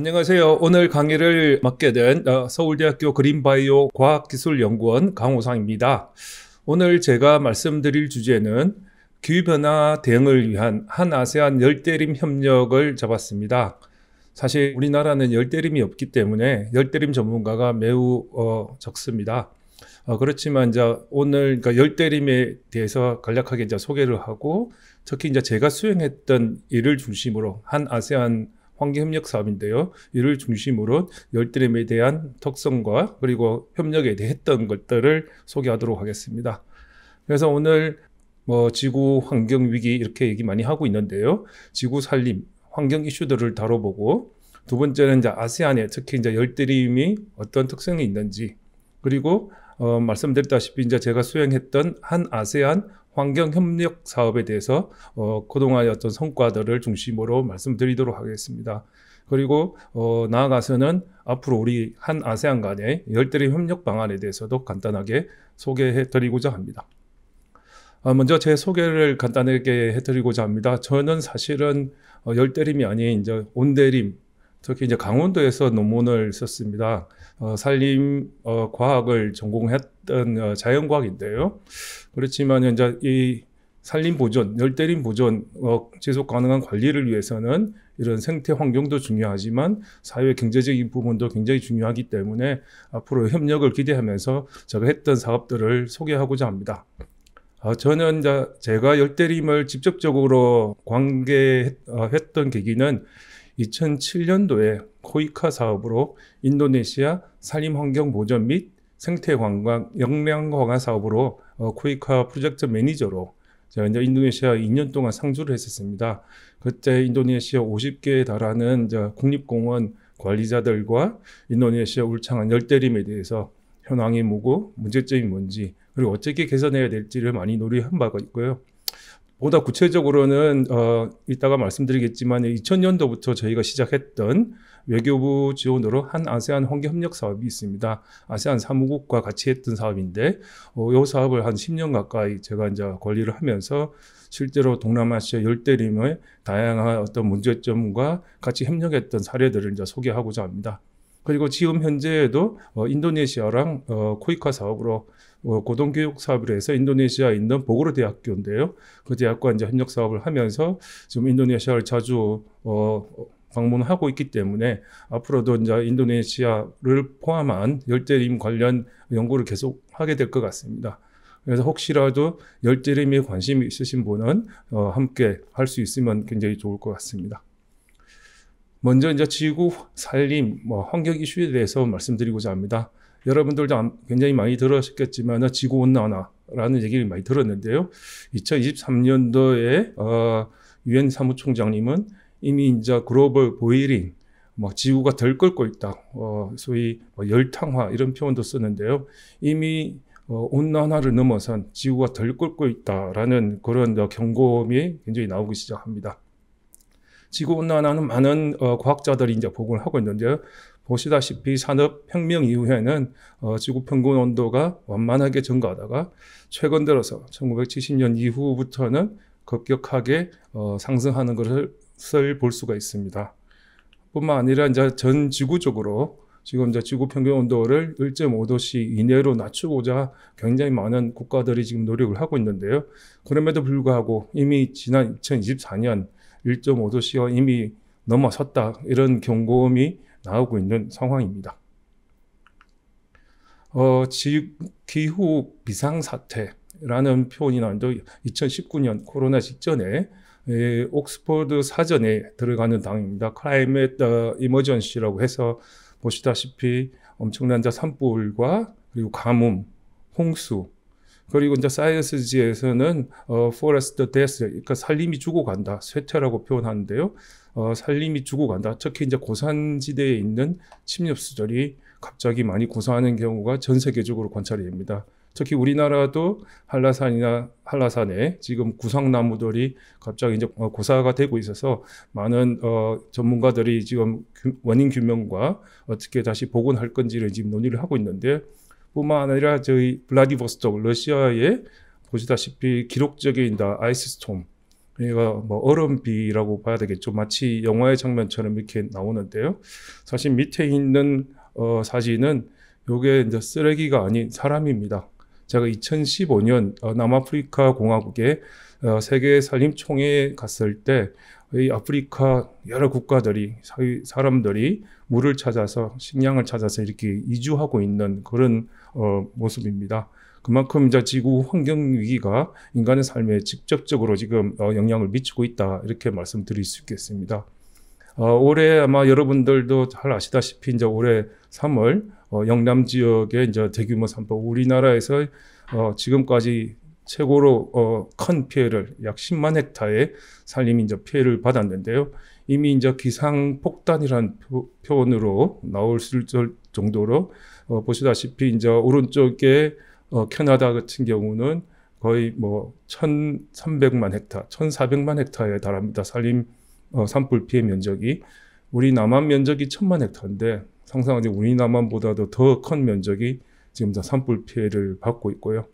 안녕하세요. 오늘 강의를 맡게 된 서울대학교 그린바이오 과학기술연구원 강호상입니다. 오늘 제가 말씀드릴 주제는 기후변화 대응을 위한 한아세안 열대림 협력을 잡았습니다. 사실 우리나라는 열대림이 없기 때문에 열대림 전문가가 매우 적습니다. 그렇지만 이제 오늘 열대림에 대해서 간략하게 이제 소개를 하고, 특히 이제 제가 수행했던 일을 중심으로 한아세안 환경협력 사업인데요. 이를 중심으로 열대림에 대한 특성과 그리고 협력에 대해 했던 것들을 소개하도록 하겠습니다. 그래서 오늘 지구 환경 위기 이렇게 얘기 많이 하고 있는데요. 지구 산림, 환경 이슈들을 다뤄보고, 두 번째는 이제 아세안에 특히 이제 열대림이 어떤 특성이 있는지, 그리고 말씀드렸다시피 이제 제가 수행했던 한 아세안 환경협력 사업에 대해서 그동안의 어떤 성과들을 중심으로 말씀드리도록 하겠습니다. 그리고 나아가서는 앞으로 우리 한 아세안 간의 열대림 협력 방안에 대해서도 간단하게 소개해 드리고자 합니다. 먼저 제 소개를 간단하게 해드리고자 합니다. 저는 사실은 열대림이 아닌 이제 온대림, 특히 이제 강원도에서 논문을 썼습니다. 산림 과학을 전공했던 자연과학인데요. 그렇지만 이제 이 산림 보존, 열대림 보존, 지속 가능한 관리를 위해서는 이런 생태 환경도 중요하지만 사회 경제적인 부분도 굉장히 중요하기 때문에 앞으로 협력을 기대하면서 제가 했던 사업들을 소개하고자 합니다. 저는 이제 제가 열대림을 직접적으로 관계했던 계기는 2007년도에 코이카 사업으로 인도네시아 산림환경 보전 및 생태관광 역량강화 사업으로 코이카 프로젝트 매니저로 제가 이제 인도네시아 2년 동안 상주를 했었습니다. 그때 인도네시아 50개에 달하는 국립공원 관리자들과 인도네시아 울창한 열대림에 대해서 현황이 뭐고 문제점이 뭔지, 그리고 어떻게 개선해야 될지를 많이 논의한 바가 있고요. 보다 구체적으로는 이따가 말씀드리겠지만 2000년도부터 저희가 시작했던 외교부 지원으로 한 아세안 환경협력 사업이 있습니다. 아세안 사무국과 같이 했던 사업인데 이 사업을 한 10년 가까이 제가 이제 관리를 하면서 실제로 동남아시아 열대림의 다양한 어떤 문제점과 같이 협력했던 사례들을 이제 소개하고자 합니다. 그리고 지금 현재에도 인도네시아랑 코이카 사업으로 고등교육 사업을 해서 인도네시아에 있는 보고로 대학교인데요. 그 대학과 이제 협력 사업을 하면서 지금 인도네시아를 자주 방문하고 있기 때문에 앞으로도 이제 인도네시아를 포함한 열대림 관련 연구를 계속 하게 될 것 같습니다. 그래서 혹시라도 열대림에 관심이 있으신 분은 함께 할 수 있으면 굉장히 좋을 것 같습니다. 먼저 이제 지구 산림, 환경 이슈에 대해서 말씀드리고자 합니다. 여러분들도 굉장히 많이 들으셨겠지만 지구 온난화라는 얘기를 많이 들었는데요. 2023년도에 유엔 사무총장님은 이미 이제 글로벌 보이링, 지구가 덜 끓고 있다, 소위 열탕화 이런 표현도 쓰는데요. 이미 온난화를 넘어선 지구가 덜 끓고 있다라는 그런 경고음이 굉장히 나오기 시작합니다. 지구온난화는 많은 과학자들이 이제 보고를 하고 있는데요. 보시다시피 산업혁명 이후에는 지구 평균 온도가 완만하게 증가하다가 최근 들어서 1970년 이후부터는 급격하게 상승하는 것을 볼 수가 있습니다. 뿐만 아니라 이제 전 지구적으로 지금 이제 지구 평균 온도를 1.5도씨 이내로 낮추고자 굉장히 많은 국가들이 지금 노력을 하고 있는데요. 그럼에도 불구하고 이미 지난 2024년 1.5도씨가 이미 넘어섰다, 이런 경고음이 나오고 있는 상황입니다. 기후 비상사태라는 표현이 나왔는데 2019년 코로나 직전에 옥스퍼드 사전에 들어가는 단어입니다. Climate Emergency라고 해서 보시다시피 엄청난 산불과 그리고 가뭄, 홍수, 그리고 이제 사이언스지에서는 forest death, 그러니까 산림이 죽어간다, 쇠퇴라고 표현하는데요. 산림이 죽어간다. 특히 이제 고산지대에 있는 침엽수들이 갑자기 많이 고사하는 경우가 전 세계적으로 관찰이 됩니다. 특히 우리나라도 한라산에 지금 구상나무들이 갑자기 이제 고사가 되고 있어서 많은 전문가들이 지금 원인 규명과 어떻게 다시 복원할 건지를 지금 논의를 하고 있는데, 뿐만 아니라 저희 블라디보스톡 러시아에 보시다시피 기록적인 아이스스톰, 얘가 뭐 얼음비라고 봐야 되겠죠. 마치 영화의 장면처럼 이렇게 나오는데요. 사실 밑에 있는 사진은 요게 이제 쓰레기가 아닌 사람입니다. 제가 2015년 남아프리카 공화국에 세계 산림총회에 갔을 때 이 아프리카 여러 국가들이 사람들이 물을 찾아서 식량을 찾아서 이렇게 이주하고 있는 그런 모습입니다. 그만큼 이제 지구 환경 위기가 인간의 삶에 직접적으로 지금 영향을 미치고 있다 이렇게 말씀드릴 수 있겠습니다. 올해 아마 여러분들도 잘 아시다시피 이제 올해 3월 영남 지역의 이제 대규모 산불 우리나라에서 지금까지 최고로 큰 피해를 약 10만 헥타의 산림이 이제 피해를 받았는데요. 이미 이제 기상폭탄이라는 표현으로 나올 정도로 보시다시피 이제 오른쪽에 캐나다 같은 경우는 거의 뭐 1,300만 헥타, 1,400만 헥타에 달합니다. 산림 산불 피해 면적이. 우리 남한 면적이 1,000만 헥타인데 상상하세요. 우리 남한보다도 더 큰 면적이 지금 다 산불 피해를 받고 있고요.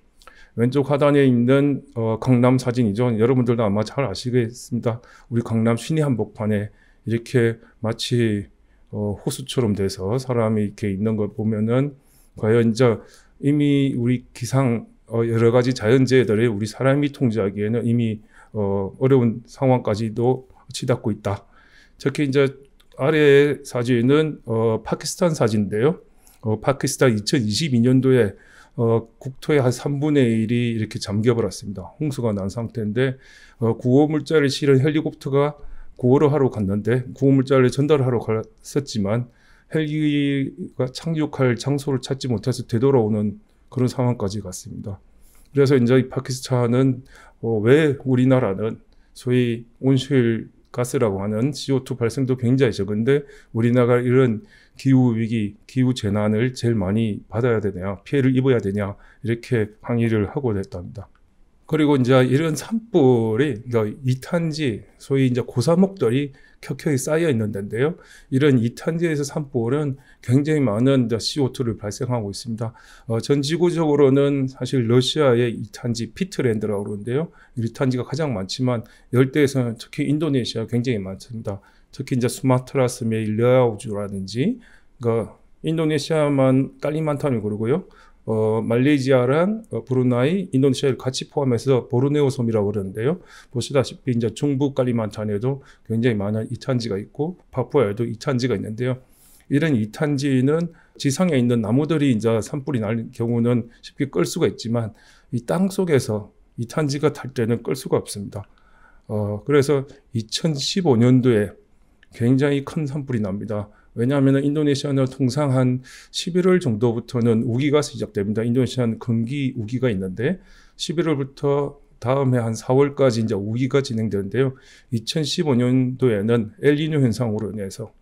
왼쪽 하단에 있는 강남 사진이죠. 여러분들도 아마 잘 아시겠습니다. 우리 강남 시내 한복판에 이렇게 마치 호수처럼 돼서 사람이 이렇게 있는 걸 보면은 과연 이제 이미 우리 기상 여러 가지 자연재해들이 우리 사람이 통제하기에는 이미 어려운 상황까지도 치닫고 있다. 특히 이제 아래 사진은 파키스탄 사진인데요. 파키스탄 2022년도에 국토의 한 3분의 1이 이렇게 잠겨버렸습니다. 홍수가 난 상태인데 구호물자를 실은 헬리콥터가 구호를 하러 갔는데 구호물자를 전달하러 갔었지만 헬기가 착륙할 장소를 찾지 못해서 되돌아오는 그런 상황까지 갔습니다. 그래서 이제 파키스탄은 왜 우리나라는 소위 온실가스라고 하는 CO2 발생도 굉장히 적은데 우리나라가 이런 기후위기, 기후재난을 제일 많이 받아야 되냐, 피해를 입어야 되냐 이렇게 항의를 하고 됐답니다. 그리고 이제 이런 산불이 이탄지, 소위 이제 고사목들이 켜켜이 쌓여 있는 데인데요. 이런 이탄지에서 산불은 굉장히 많은 CO2를 발생하고 있습니다. 전 지구적으로는 사실 러시아의 이탄지 피트랜드라고 그러는데요. 이탄지가 가장 많지만 열대에서는 특히 인도네시아 굉장히 많습니다. 특히 이제 수마트라 섬의 르아우주라든지, 그러니까 인도네시아만 깔리만탄을 그러고요. 말레이시아랑 브루나이, 인도네시아를 같이 포함해서 보르네오 섬이라고 그러는데요. 보시다시피 이제 중부 깔리만탄에도 굉장히 많은 이탄지가 있고 파푸아에도 이탄지가 있는데요. 이런 이탄지는 지상에 있는 나무들이 이제 산불이 날 경우는 쉽게 끌 수가 있지만 이 땅 속에서 이탄지가 탈 때는 끌 수가 없습니다. 그래서 2015년도에 굉장히 큰 산불이 납니다. 왜냐하면 인도네시아는 통상 한 11월 정도부터는 우기가 시작됩니다. 인도네시아는 건기 우기가 있는데 11월부터 다음해 한 4월까지 이제 우기가 진행되는데요. 2015년도에는 엘니뇨 현상으로 인해서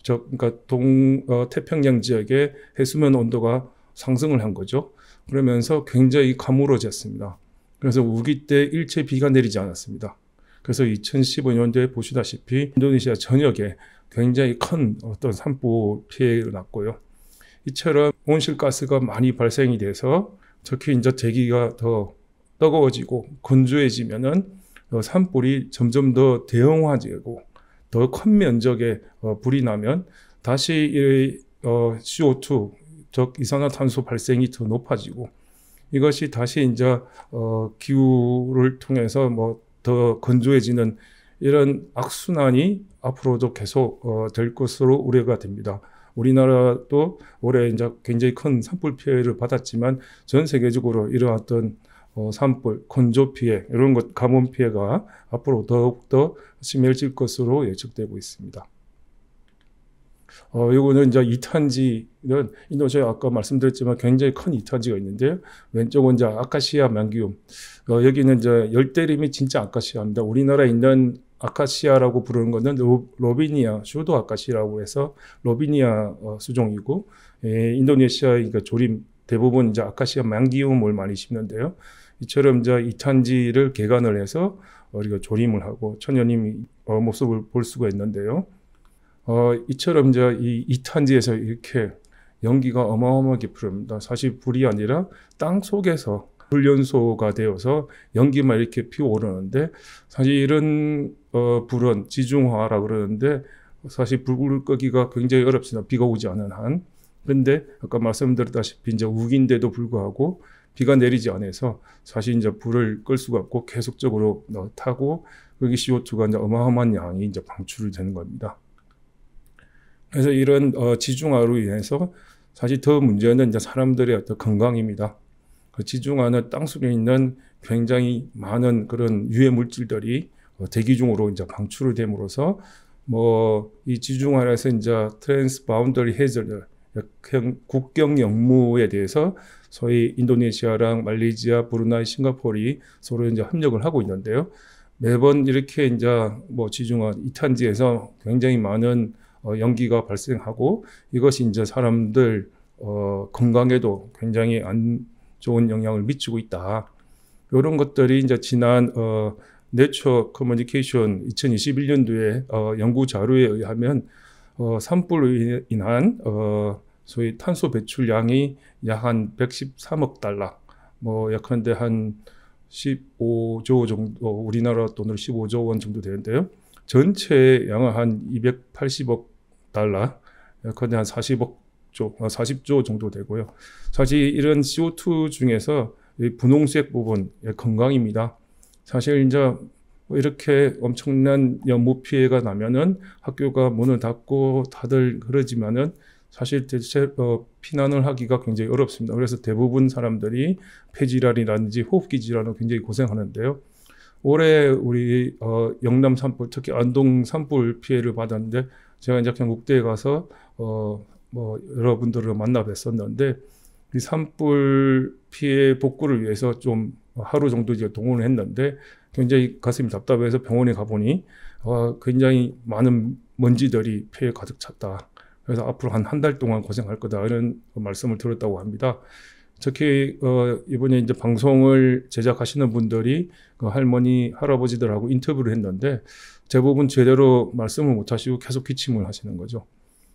그러니까 태평양 지역의 해수면 온도가 상승을 한 거죠. 그러면서 굉장히 가물어졌습니다. 그래서 우기 때 일체 비가 내리지 않았습니다. 그래서 2015년도에 보시다시피 인도네시아 전역에 굉장히 큰 어떤 산불 피해가 났고요. 이처럼 온실가스가 많이 발생이 돼서 특히 이제 대기가 더 뜨거워지고 건조해지면은 산불이 점점 더 대형화되고 더 큰 면적의 불이 나면 다시 이 CO2, 즉 이산화탄소 발생이 더 높아지고 이것이 다시 이제 기후를 통해서 뭐 더 건조해지는 이런 악순환이 앞으로도 계속 될 것으로 우려가 됩니다. 우리나라도 올해 이제 굉장히 큰 산불 피해를 받았지만 전 세계적으로 이러한 어떤 산불, 건조 피해 이런 것 가뭄 피해가 앞으로 더욱더 심해질 것으로 예측되고 있습니다. 요거는 이제 이탄지는 인도네시아 아까 말씀드렸지만 굉장히 큰 이탄지가 있는데요. 왼쪽은 이제 아카시아 망기움. 여기는 이제 열대림이 진짜 아카시아입니다. 우리나라에 있는 아카시아라고 부르는 것은 로비니아, 슈도 아카시아라고 해서 로비니아 수종이고, 인도네시아 그러니까 조림 대부분 이제 아카시아 망기움을 많이 심는데요. 이처럼 이제 이탄지를 개간을 해서 우리가 조림을 하고 천연님 모습을 볼 수가 있는데요. 이처럼 이제 이 이탄지에서 이렇게 연기가 어마어마하게 풀립니다. 사실 불이 아니라 땅 속에서 훈련소가 되어서 연기만 이렇게 피어오르는데 사실 이런 불은 지중화라 그러는데 사실 불을 끄기가 굉장히 어렵습니다. 비가 오지 않은 한. 그런데 아까 말씀드렸다시피 이제 우기인데도 불구하고 비가 내리지 않아서 사실 이제 불을 끌 수가 없고 계속적으로 타고 거기 CO2가 이제 어마어마한 양이 이제 방출이 되는 겁니다. 그래서 이런 지중화로 인해서 사실 더 문제는 이제 사람들의 어떤 건강입니다. 그 지중화는 땅속에 있는 굉장히 많은 그런 유해 물질들이 대기 중으로 이제 방출이 됨으로써 이 지중화에서 이제 트랜스 바운더리 해저드 국경 영무에 대해서 소위 인도네시아랑 말레이시아, 브루나이, 싱가포르이 서로 이제 협력을 하고 있는데요. 매번 이렇게 이제 지중화 이탄지에서 굉장히 많은 연기가 발생하고 이것이 이제 사람들 건강에도 굉장히 안 좋은 영향을 미치고 있다. 이런 것들이 이제 지난 네처 커뮤니케이션 2021년도에 연구 자료에 의하면 산불로 인한 소위 탄소 배출량이 약 한 113억 달러, 약한데 한 15조 정도, 우리나라 돈으로 15조 원 정도 되는데요. 전체 양은 한 280억 달러, 약한데 한 40조 정도 되고요. 사실 이런 CO2 중에서 분홍색 부분 건강입니다. 사실 이제 이렇게 엄청난 연무 피해가 나면은 학교가 문을 닫고 다들 그러지만은 사실 대체 피난을 하기가 굉장히 어렵습니다. 그래서 대부분 사람들이 폐질환이라든지 호흡기 질환으로 굉장히 고생하는데요. 올해 우리 영남 산불, 특히 안동 산불 피해를 받았는데 제가 이제 경북대에 가서 여러분들을 만나 뵀었는데 이 산불 피해 복구를 위해서 좀 하루 정도 이제 동원을 했는데 굉장히 가슴이 답답해서 병원에 가보니 굉장히 많은 먼지들이 폐에 가득 찼다. 그래서 앞으로 한 달 동안 고생할 거다 이런 말씀을 들었다고 합니다. 특히 이번에 이제 방송을 제작하시는 분들이 그 할머니, 할아버지들하고 인터뷰를 했는데 대부분 제대로 말씀을 못 하시고 계속 기침을 하시는 거죠.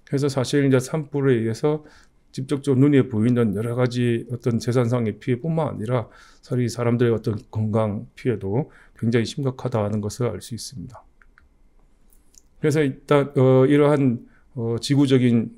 그래서 사실 이제 산불에 의해서 직접적으로 눈에 보이는 여러 가지 어떤 재산상의 피해뿐만 아니라 사실 사람들의 어떤 건강 피해도 굉장히 심각하다는 것을 알 수 있습니다. 그래서 일단 이러한 지구적인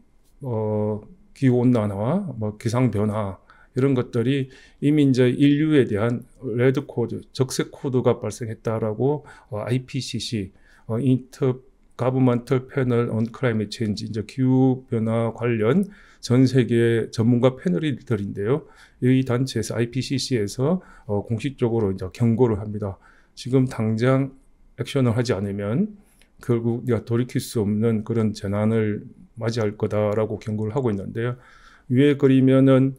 기후 온난화와 기상 변화 이런 것들이 이미 이제 인류에 대한 레드 코드, 적색 코드가 발생했다라고 IPCC Intergovernmental Panel on Climate Change 이제 기후 변화 관련 전 세계 전문가 패널들인데요. 이 단체에서 IPCC에서 공식적으로 이제 경고를 합니다. 지금 당장 액션을 하지 않으면 결국 돌이킬 수 없는 그런 재난을 맞이할 거다라고 경고를 하고 있는데요. 위에 그리면은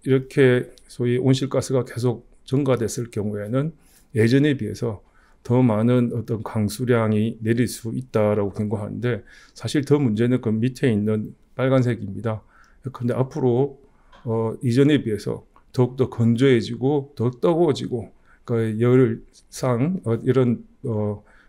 이렇게 소위 온실가스가 계속 증가됐을 경우에는 예전에 비해서 더 많은 어떤 강수량이 내릴 수 있다라고 경고하는데 사실 더 문제는 그 밑에 있는 빨간색입니다. 그런데 앞으로 이전에 비해서 더욱더 건조해지고 더 뜨거워지고 그 열상 이런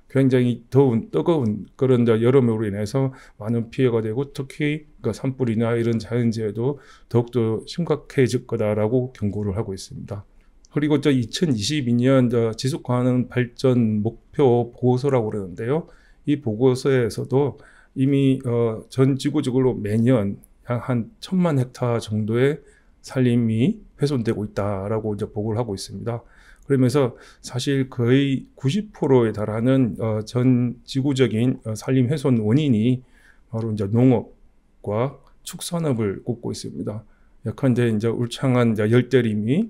굉장히 더운 뜨거운 그런 여름으로 인해서 많은 피해가 되고 특히 그 산불이나 이런 자연재해도 더욱더 심각해질 거다라고 경고를 하고 있습니다. 그리고 2022년 지속 가능 발전 목표 보고서라고 그러는데요. 이 보고서에서도 이미 전 지구적으로 매년 약 한 1,000만 헥타 정도의 산림이 훼손되고 있다라고 이제 보고를 하고 있습니다. 그러면서 사실 거의 90%에 달하는 전 지구적인 산림 훼손 원인이 바로 이제 농업과 축산업을 꼽고 있습니다. 예컨대 이제 울창한 열대림이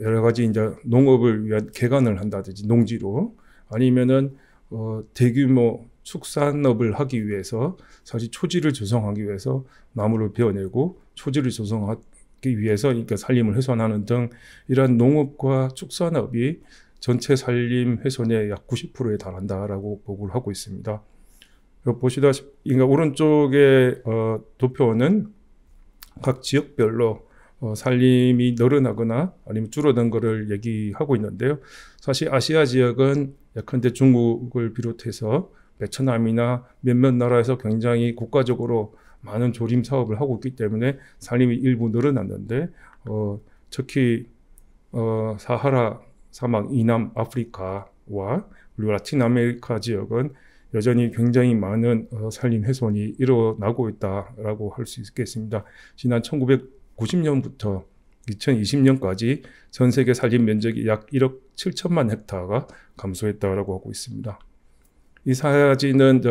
여러 가지 이제 농업을 위한 개간을 한다든지 농지로 아니면은 대규모 축산업을 하기 위해서 사실 초지를 조성하기 위해서 나무를 베어내고 초지를 조성하기 위해서 그러니까 산림을 훼손하는 등 이러한 농업과 축산업이 전체 산림 훼손의 약 90%에 달한다라고 보고를 하고 있습니다. 보시다시피 그러니까 오른쪽의 도표는 각 지역별로 산림이 늘어나거나 아니면 줄어든 것을 얘기하고 있는데요. 사실 아시아 지역은 예컨대 중국을 비롯해서 베트남이나 몇몇 나라에서 굉장히 국가적으로 많은 조림 사업을 하고 있기 때문에 산림이 일부 늘어났는데 특히 사하라 사막 이남 아프리카와 그리고 라틴 아메리카 지역은 여전히 굉장히 많은 산림 훼손이 일어나고 있다라고 할 수 있겠습니다. 지난 1990년부터 2020년까지 전 세계 산림 면적이 약 1억 7천만 헥타가 감소했다라고 하고 있습니다. 이 사진은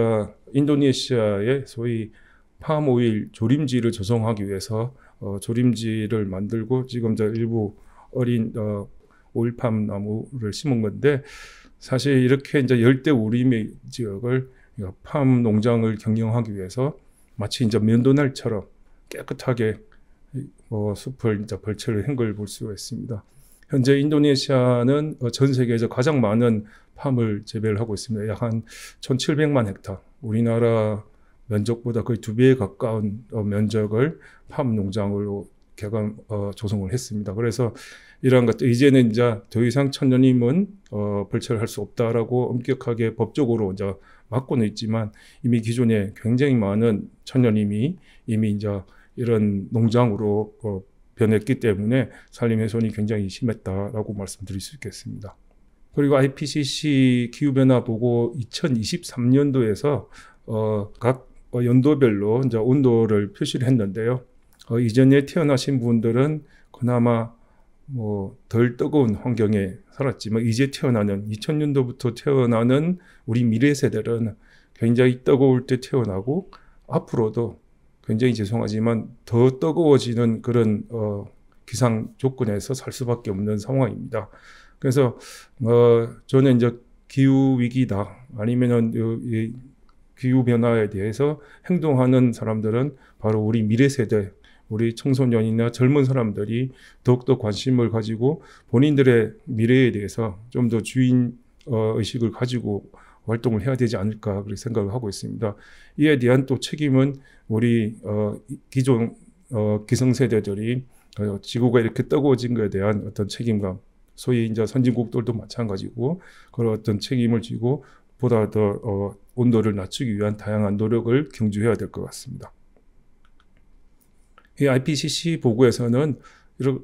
인도네시아의 소위 팜오일 조림지를 조성하기 위해서 조림지를 만들고 지금 일부 어린 오일팜 나무를 심은 건데, 사실 이렇게 이제 열대 우림 지역을 팜 농장을 경영하기 위해서 마치 이제 면도날처럼 깨끗하게 숲을 이제 벌채를 한 걸 볼 수가 있습니다. 현재 인도네시아는 전 세계에서 가장 많은 팜을 재배를 하고 있습니다. 약 한 1,700만 헥타, 우리나라 면적보다 거의 2배에 가까운 면적을 팜 농장으로 조성을 했습니다. 그래서 이러한 것들 이제는 이제 더 이상 천연임은 벌채를 할 수 없다라고 엄격하게 법적으로 이제 막고는 있지만, 이미 기존에 굉장히 많은 천연임이 이미 이제 이런 농장으로 변했기 때문에 산림 훼손이 굉장히 심했다라고 말씀드릴 수 있겠습니다. 그리고 IPCC 기후변화 보고 2023년도에서 각 연도별로 이제 온도를 표시를 했는데요. 이전에 태어나신 분들은 그나마 덜 뜨거운 환경에 살았지만, 이제 태어나는 2000년도부터 태어나는 우리 미래 세대들은 굉장히 뜨거울 때 태어나고 앞으로도 굉장히 죄송하지만 더 뜨거워지는 그런 기상 조건에서 살 수밖에 없는 상황입니다. 그래서 저는 이제 기후 위기다 아니면은 이 기후 변화에 대해서 행동하는 사람들은 바로 우리 미래 세대, 우리 청소년이나 젊은 사람들이 더욱더 관심을 가지고 본인들의 미래에 대해서 좀 더 주인 의식을 가지고 활동을 해야 되지 않을까 그렇게 생각을 하고 있습니다. 이에 대한 또 책임은 우리 기존 기성세대들이 지구가 이렇게 뜨거워진 것에 대한 어떤 책임감, 소위 이제 선진국들도 마찬가지고 그런 어떤 책임을 지고 보다 더 온도를 낮추기 위한 다양한 노력을 경주해야 될 것 같습니다. 이 IPCC 보고에서는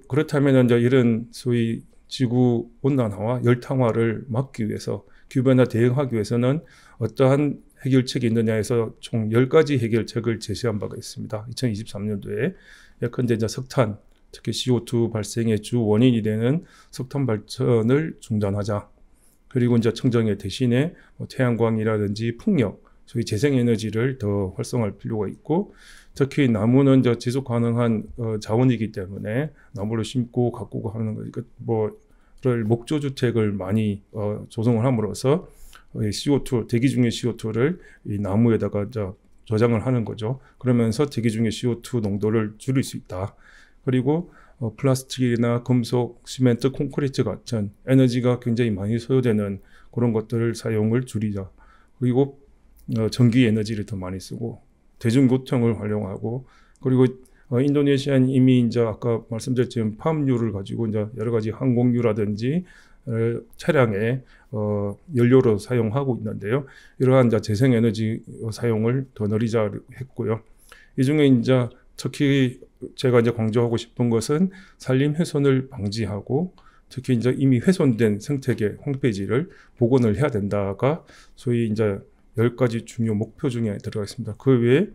그렇다면 이제 이런 소위 지구 온난화와 열탕화를 막기 위해서, 기후변화 대응하기 위해서는 어떠한 해결책이 있느냐에서 총 10가지 해결책을 제시한 바가 있습니다. 2023년도에 예컨대 이제 석탄, 특히 CO2 발생의 주 원인이 되는 석탄 발전을 중단하자. 그리고 이제 청정에 대신에 태양광이라든지 풍력, 소위 재생에너지를 더 활성화할 필요가 있고, 특히 나무는 이제 지속 가능한 자원이기 때문에 나무를 심고 가꾸고 하는 거를 목조 주택을 많이 조성을 함으로써 CO2, 대기 중의 CO2를 이 나무에다가 저장을 하는 거죠. 그러면서 대기 중의 CO2 농도를 줄일 수 있다. 그리고 플라스틱이나 금속, 시멘트, 콘크리트 같은 에너지가 굉장히 많이 소요되는 그런 것들을 사용을 줄이자. 그리고 전기 에너지를 더 많이 쓰고 대중교통을 활용하고, 그리고 인도네시아는 이미 이제 아까 말씀드렸지만 팜유를 가지고 이제 여러 가지 항공유라든지 차량에 연료로 사용하고 있는데요. 이러한 이제 재생에너지 사용을 더 늘리자 했고요. 이 중에 이제 특히 제가 이제 강조하고 싶은 것은 산림 훼손을 방지하고, 특히 이제 이미 훼손된 생태계 홈페이지를 복원을 해야 된다가 소위 이제 10가지 중요 목표 중에 들어가 있습니다. 그 외에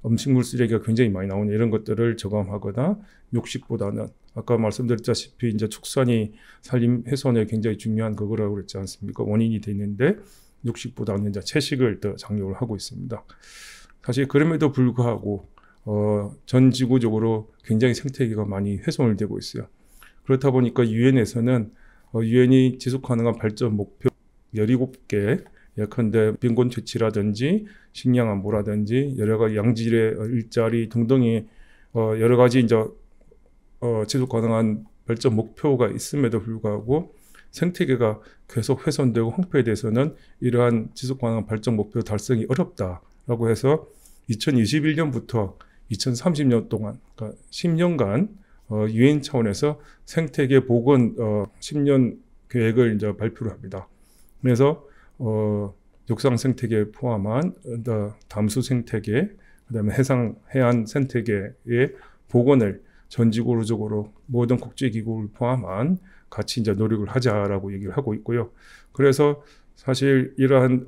음식물 쓰레기가 굉장히 많이 나오는 이런 것들을 저감하거나, 육식보다는 아까 말씀드렸다시피 이제 축산이 산림 훼손에 굉장히 중요한 그거라고 그랬지 않습니까? 원인이 돼 있는데 육식보다는 이제 채식을 더 장려를 하고 있습니다. 사실 그럼에도 불구하고 전 지구적으로 굉장히 생태계가 많이 훼손을 되고 있어요. 그렇다 보니까 유엔에서는 유엔이 지속가능한 발전 목표 17개, 예컨대 빈곤 퇴치라든지 식량 안보라든지 여러 가지 양질의 일자리 등등의 여러 가지 이제 지속 가능한 발전 목표가 있음에도 불구하고 생태계가 계속 훼손되고 황폐돼서는 이러한 지속 가능한 발전 목표 달성이 어렵다라고 해서 2021년부터 2030년 동안, 그러니까 10년간 유엔 차원에서 생태계 복원 10년 계획을 이제 발표를 합니다. 그래서 육상 생태계 포함한 담수 생태계, 그다음에 해안 생태계의 복원을 전 지구적으로 모든 국제기구를 포함한 같이 이제 노력을 하자라고 얘기를 하고 있고요. 그래서 사실 이러한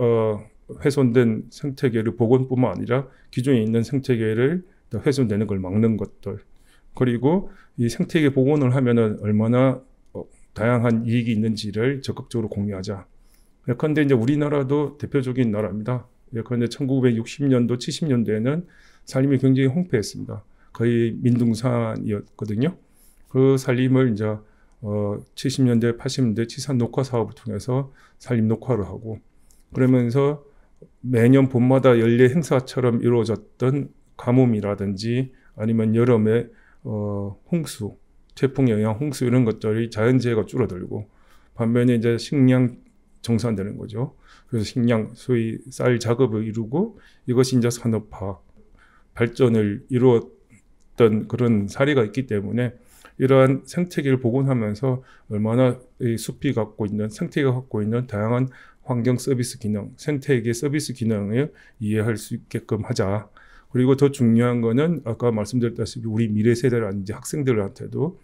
훼손된 생태계를 복원뿐만 아니라 기존에 있는 생태계를 훼손되는 걸 막는 것들, 그리고 이 생태계 복원을 하면은 얼마나 다양한 이익이 있는지를 적극적으로 공유하자. 예컨대 이제 우리나라도 대표적인 나라입니다. 예컨대 1960년도, 70년대에는 산림이 굉장히 홍폐했습니다. 거의 민둥산이었거든요. 그 산림을 이제 70년대, 80년대 치산 녹화 사업을 통해서 산림 녹화를 하고, 그러면서 매년 봄마다 연례 행사처럼 이루어졌던 가뭄이라든지 아니면 여름에 홍수, 태풍 영향 홍수 이런 것들이 자연재해가 줄어들고, 반면에 이제 식량 정산되는 거죠. 그래서 식량, 소위 쌀 작업을 이루고 이것이 이제 산업화, 발전을 이루었던 그런 사례가 있기 때문에 이러한 생태계를 복원하면서 얼마나 이 숲이 갖고 있는, 생태계가 갖고 있는 다양한 환경 서비스 기능, 생태계 서비스 기능을 이해할 수 있게끔 하자. 그리고 더 중요한 거는 아까 말씀드렸다시피 우리 미래 세대라든지 학생들한테도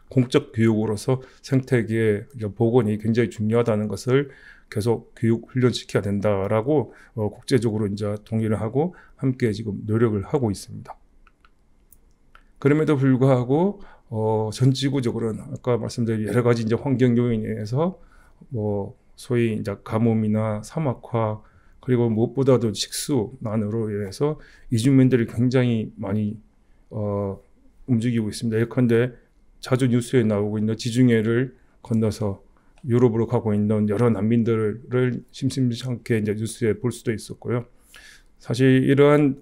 공적 교육으로서 생태계 복원이 굉장히 중요하다는 것을 계속 교육 훈련시켜야 된다라고 국제적으로 이제 동의를 하고 함께 지금 노력을 하고 있습니다. 그럼에도 불구하고 전 지구적으로는 아까 말씀드린 여러 가지 이제 환경 요인에 의해서 소위 이제 가뭄이나 사막화, 그리고 무엇보다도 식수난으로 인해서 이주민들이 굉장히 많이 움직이고 있습니다. 예컨대 자주 뉴스에 나오고 있는 지중해를 건너서 유럽으로 가고 있는 여러 난민들을 심심찮게 이제 뉴스에 볼 수도 있었고요. 사실 이러한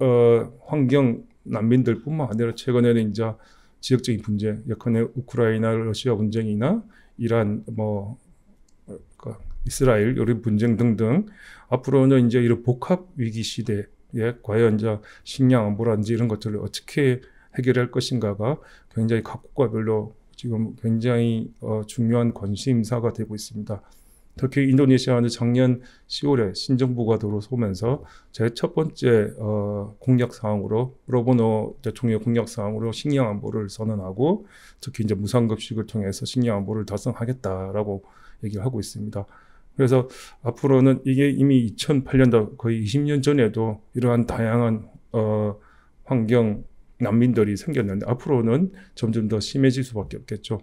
환경 난민들뿐만 아니라 최근에는 이제 지역적인 분쟁, 예컨대 우크라이나 러시아 분쟁이나 이란 이스라엘 이런 분쟁 등등, 앞으로는 이제 이런 복합 위기 시대에 과연 이제 식량 안보라든지 이런 것들을 어떻게 해결할 것인가가 굉장히 각 국가별로 지금 굉장히 중요한 관심사가 되고 있습니다. 특히 인도네시아는 작년 10월에 신정부가 들어서면서 제 첫 번째 공약 사항으로 프라보노 대통령의 공약 사항으로 식량 안보를 선언하고, 특히 이제 무상급식을 통해서 식량 안보를 달성하겠다라고 얘기를 하고 있습니다. 그래서 앞으로는 이게 이미 2008년도 거의 20년 전에도 이러한 다양한 환경 난민들이 생겼는데 앞으로는 점점 더 심해질 수밖에 없겠죠.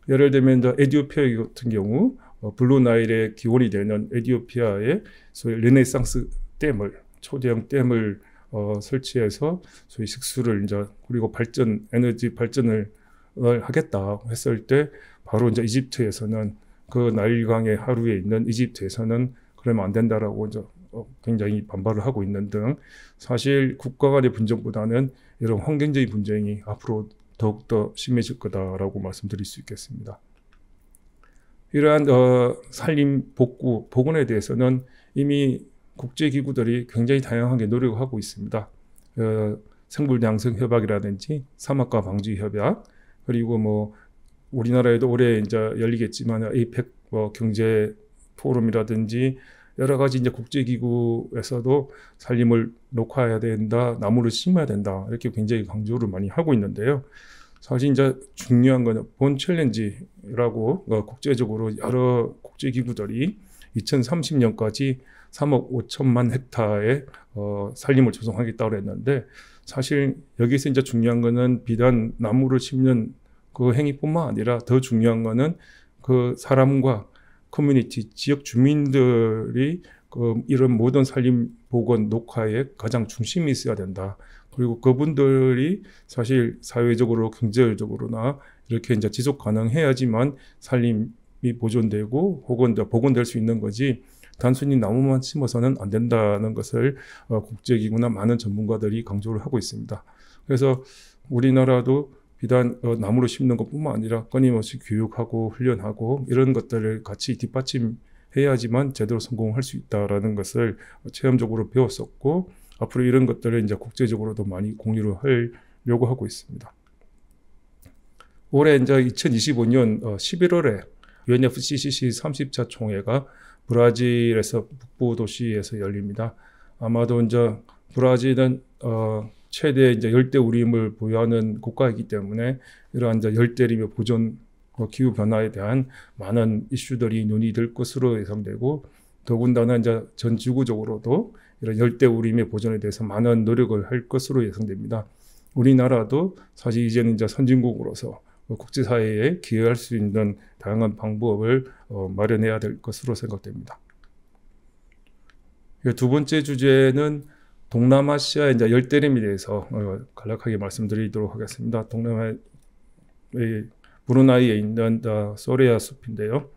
예를 들면 에티오피아 같은 경우 블루나일의 기원이 되는 에티오피아의 소위 르네상스 댐을, 초대형 댐을 설치해서 소위 식수를 이제, 그리고 에너지 발전을 하겠다 했을 때 바로 이제 이집트에서는 그 나일강의 하류에 있는 이집트에서는 그러면 안 된다라고 이제 굉장히 반발을 하고 있는 등, 사실 국가 간의 분쟁보다는 이런 환경적인 분쟁이 앞으로 더욱더 심해질 거다라고 말씀드릴 수 있겠습니다. 이러한 산림 복원에 대해서는 이미 국제기구들이 굉장히 다양하게 노력을 하고 있습니다. 생물다양성 협약이라든지 사막화 방지 협약, 그리고 우리나라에도 올해 이제 열리겠지만 에이펙 경제 포럼이라든지 여러 가지 이제 국제기구에서도 산림을 녹화해야 된다, 나무를 심어야 된다, 이렇게 굉장히 강조를 많이 하고 있는데요. 사실 이제 중요한 거는 본 챌린지라고 국제적으로 여러 국제기구들이 2030년까지 3억 5천만 헥타의 산림을 조성하겠다고 했는데, 사실 여기서 이제 중요한 거는 비단 나무를 심는 그 행위뿐만 아니라 더 중요한 거는 그 사람과 커뮤니티, 지역 주민들이 이런 모든 산림 복원 녹화의 가장 중심이 있어야 된다. 그리고 그분들이 사실 사회적으로, 경제적으로나 이렇게 이제 지속 가능해야지만 산림이 보존되고 혹은 복원될 수 있는 거지, 단순히 나무만 심어서는 안 된다는 것을 국제기구나 많은 전문가들이 강조를 하고 있습니다. 그래서 우리나라도 비단 나무를 심는 것뿐만 아니라 끊임없이 교육하고 훈련하고 이런 것들을 같이 뒷받침해야지만 제대로 성공할 수 있다라는 것을 체험적으로 배웠었고, 앞으로 이런 것들을 이제 국제적으로도 많이 공유를 하려고 하고 있습니다. 올해 이제 2025년 11월에 UNFCCC 30차 총회가 브라질에서 북부 도시에서 열립니다. 아마도 이제 브라질은 최대 이제 열대우림을 보유하는 국가이기 때문에 이러한 이제 열대림의 보존, 기후 변화에 대한 많은 이슈들이 논의될 것으로 예상되고, 더군다나 이제 전 지구적으로도 이런 열대우림의 보존에 대해서 많은 노력을 할 것으로 예상됩니다. 우리나라도 사실 이제는 이제 선진국으로서 국제사회에 기여할 수 있는 다양한 방법을 마련해야 될 것으로 생각됩니다. 두 번째 주제는 동남아시아의 이제 열대림에 대해서 간략하게 말씀드리도록 하겠습니다. 동남아의 브루나이에 있는 소레아 숲인데요.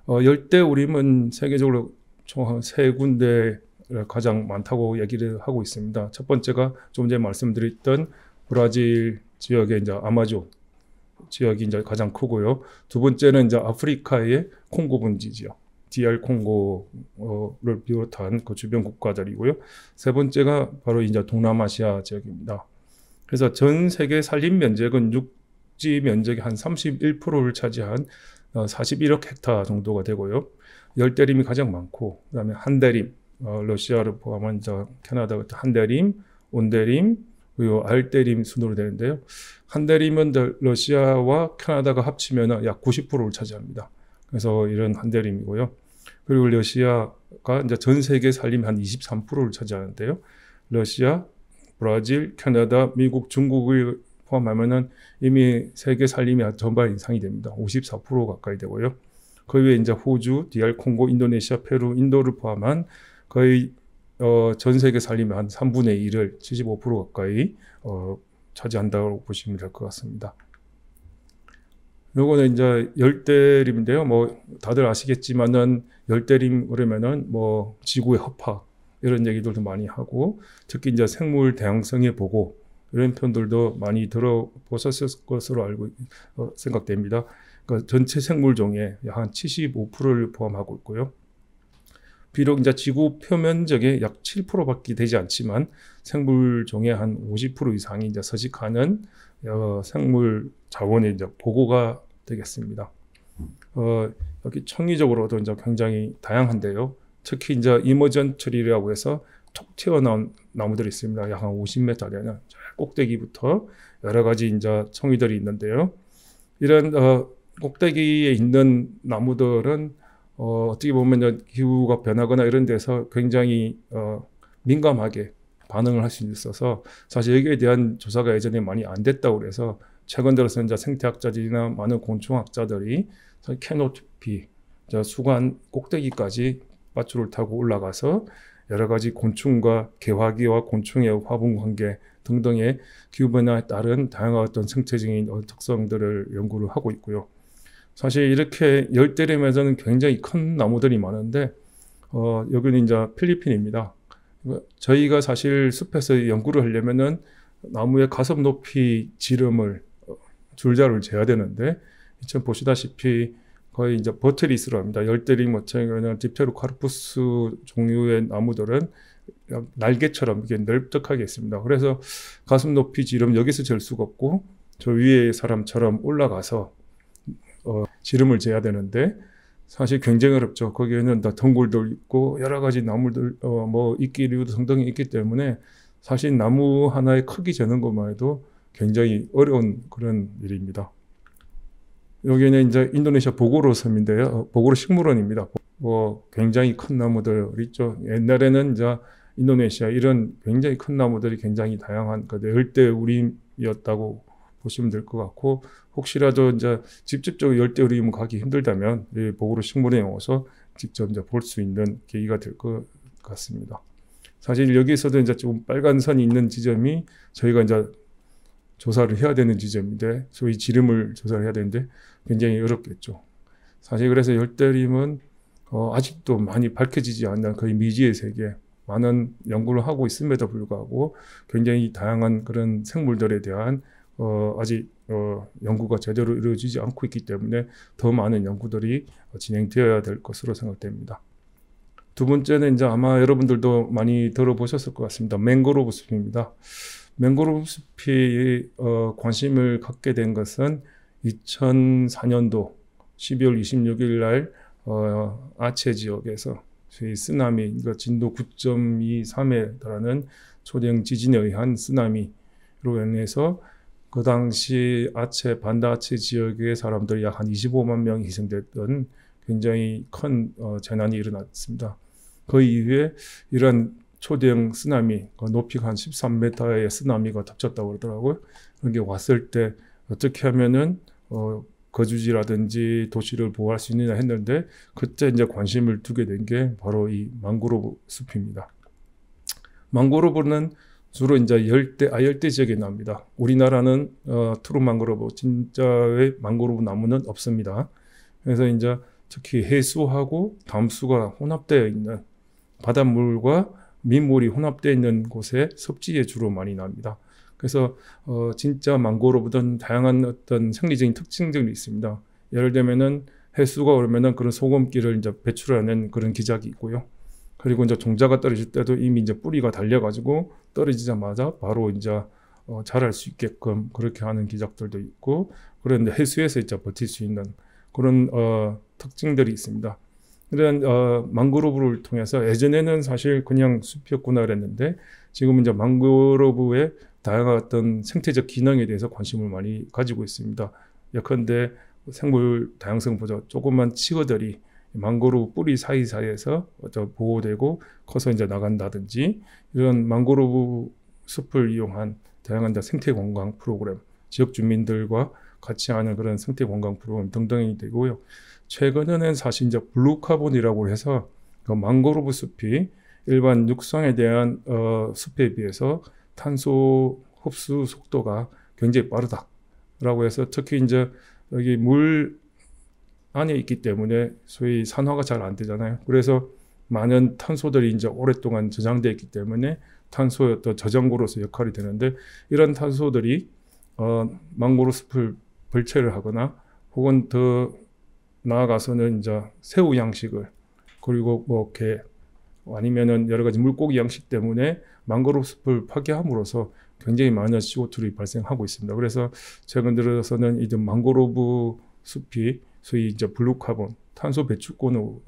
열대우림은 세계적으로 총 한 3군데 가장 많다고 얘기를 하고 있습니다. 첫 번째가 좀 전에 말씀드렸던 브라질 지역의 이제 아마존 지역이 이제 가장 크고요. 두 번째는 이제 아프리카의 콩고 분지 지역, DR 콩고를 비롯한 그 주변 국가들이고요. 세 번째가 바로 이제 동남아시아 지역입니다. 그래서 전 세계 산림 면적은 육지 면적의 한 31%를 차지한 41억 헥타 정도가 되고요. 열대림이 가장 많고, 그다음에 한대림, 러시아를 포함한 캐나다 한대림, 온대림, 그리고 알대림 순으로 되는데요. 한대림은 러시아와 캐나다가 합치면 약 90%를 차지합니다. 그래서 이런 한대림이고요. 그리고 러시아가 이제 전 세계 산림 한 23%를 차지하는데요. 러시아, 브라질, 캐나다, 미국, 중국을 포함하면은 이미 세계 산림의 전반 이상이 됩니다. 54% 가까이 되고요. 그 외에 이제 호주, DR 콩고, 인도네시아, 페루, 인도를 포함한 거의 전 세계 산림의 한 3분의 1을 75% 가까이 차지한다고 보시면 될 것 같습니다. 요거는 이제 열대림인데요. 뭐 다들 아시겠지만은 열대림 그러면은 뭐 지구의 허파 이런 얘기들도 많이 하고, 특히 이제 생물 다양성의 보고 이런 표현들도 많이 들어보셨을 것으로 생각됩니다. 그러니까 전체 생물 종의 한 75%를 포함하고 있고요. 비록 이제 지구 표면적의 약 7%밖에 되지 않지만 생물 종의 한 50% 이상이 이제 서식하는 생물 자원의 이제 보고가 되겠습니다. 여기 청이적으로도 이제 굉장히 다양한데요. 특히 이제 이머전 트리라고 해서 톡 튀어나온 나무들이 있습니다. 약 한 50m 되는 꼭대기부터 여러 가지 이제 청이들이 있는데요. 이런 꼭대기에 있는 나무들은 어떻게 보면 기후가 변하거나 이런 데서 굉장히 민감하게 반응을 할 수 있어서 사실 여기에 대한 조사가 예전에 많이 안 됐다고 그래서 최근 들어서 이제 생태학자들이나 많은 곤충학자들이 캐노피, 수관 꼭대기까지 밧줄을 타고 올라가서 여러 가지 곤충과 개화기와 곤충의 화분 관계 등등의 기후변화에 따른 다양한 어떤 생태적인 특성들을 연구를 하고 있고요. 사실 이렇게 열대림에서는 굉장히 큰 나무들이 많은데 여기는 이제 필리핀입니다. 저희가 사실 숲에서 연구를 하려면은 나무의 가슴 높이 지름을 줄자를 재야 되는데, 지금 보시다시피 거의 이제 버트리스로 합니다. 열대림 같은 경우는 딥테로카르푸스 종류의 나무들은 날개처럼 이렇게 넓적하게 있습니다. 그래서 가슴 높이 지름 여기서 잴 수가 없고 저 위에 사람처럼 올라가서 지름을 재야 되는데 사실 굉장히 어렵죠. 거기에는 다 덩굴도 있고 여러 가지 나무들, 뭐 이끼류 등등이 있기 때문에 사실 나무 하나의 크기 재는 것만 해도 굉장히 어려운 그런 일입니다. 여기는 이제 인도네시아 보고로 섬인데요. 보고로 식물원입니다. 굉장히 큰 나무들 있죠. 옛날에는 이제 인도네시아 이런 굉장히 큰 나무들이 굉장히 다양한 열대우림이었다고 보시면 될 것 같고, 혹시라도 이제 직접적으로 열대우림을 가기 힘들다면 이 보고로 식물원에 와서 직접 이제 볼 수 있는 계기가 될 것 같습니다. 사실 여기서도 이제 좀 빨간 선이 있는 지점이 저희가 이제 조사를 해야 되는 지점인데, 소위 지름을 조사를 해야 되는데 굉장히 어렵겠죠. 사실 그래서 열대림은 아직도 많이 밝혀지지 않는 거의 미지의 세계, 많은 연구를 하고 있음에도 불구하고 굉장히 다양한 그런 생물들에 대한 아직 연구가 제대로 이루어지지 않고 있기 때문에 더 많은 연구들이 진행되어야 될 것으로 생각됩니다. 두 번째는 이제 아마 여러분들도 많이 들어보셨을 것 같습니다. 맹그로브 숲입니다. 맹그로브 숲이 관심을 갖게 된 것은 2004년도 12월 26일 날 아체 지역에서 쓰나미, 진도 9.23에 달하는 초대형 지진에 의한 쓰나미로 인해서 그 당시 아체, 반다 아체 지역의 사람들이 약 한 25만 명이 희생됐던 굉장히 큰 재난이 일어났습니다. 그 이후에 이런 초대형 쓰나미, 높이가 한 13m의 쓰나미가 덮쳤다고 그러더라고요. 그게 왔을 때 어떻게 하면은 거주지라든지 도시를 보호할 수 있느냐 했는데, 그때 이제 관심을 두게 된 게 바로 이 망그로브 숲입니다. 망그로브는 주로 이제 아열대 지역에 납니다. 우리나라는 트루 망그로브, 진짜의 망그로브 나무는 없습니다. 그래서 이제 특히 해수하고 담수가 혼합되어 있는 바닷물과 민물이 혼합되어 있는 곳에 섭지에 주로 많이 납니다. 그래서 진짜 망그로브든 다양한 어떤 생리적인 특징들이 있습니다. 예를 들면은 해수가 오르면은 그런 소금기를 이제 배출하는 그런 기작이 있고요. 그리고 이제 종자가 떨어질 때도 이미 이제 뿌리가 달려가지고 떨어지자마자 바로 이제 자랄 수 있게끔 그렇게 하는 기작들도 있고, 그런데 해수에서 이제 버틸 수 있는 그런 특징들이 있습니다. 이런 망그로브를 통해서 예전에는 사실 그냥 숲이었구나 그랬는데, 지금 이제 망그로브의 다양한 어떤 생태적 기능에 대해서 관심을 많이 가지고 있습니다. 예컨대 생물 다양성 보조, 조그만 치어들이 망그로브 뿌리 사이사이에서 보호되고 커서 이제 나간다든지, 이런 망그로브 숲을 이용한 다양한 생태 관광 프로그램, 지역 주민들과 같이 하는 그런 생태 관광 프로그램 등등이 되고요. 최근에는 사실 이제 블루카본이라고 해서 그 망그로브 숲이 일반 육상에 대한 숲에 비해서 탄소 흡수 속도가 굉장히 빠르다라고 해서, 특히 이제 여기 물 안에 있기 때문에 소위 산화가 잘 안 되잖아요. 그래서 많은 탄소들이 이제 오랫동안 저장되어 있기 때문에 탄소의 어떤 저장고로서 역할이 되는데, 이런 탄소들이 망그로브 숲을 벌채를 하거나 혹은 더 나아가서는 이제 새우 양식을, 그리고 뭐 게 아니면은 여러 가지 물고기 양식 때문에 망그로브 숲을 파괴함으로써 굉장히 많은 CO2를 발생하고 있습니다. 그래서 최근 들어서는 이제 망그로브 숲이 소위 이제 블루카본, 탄소 배출권으로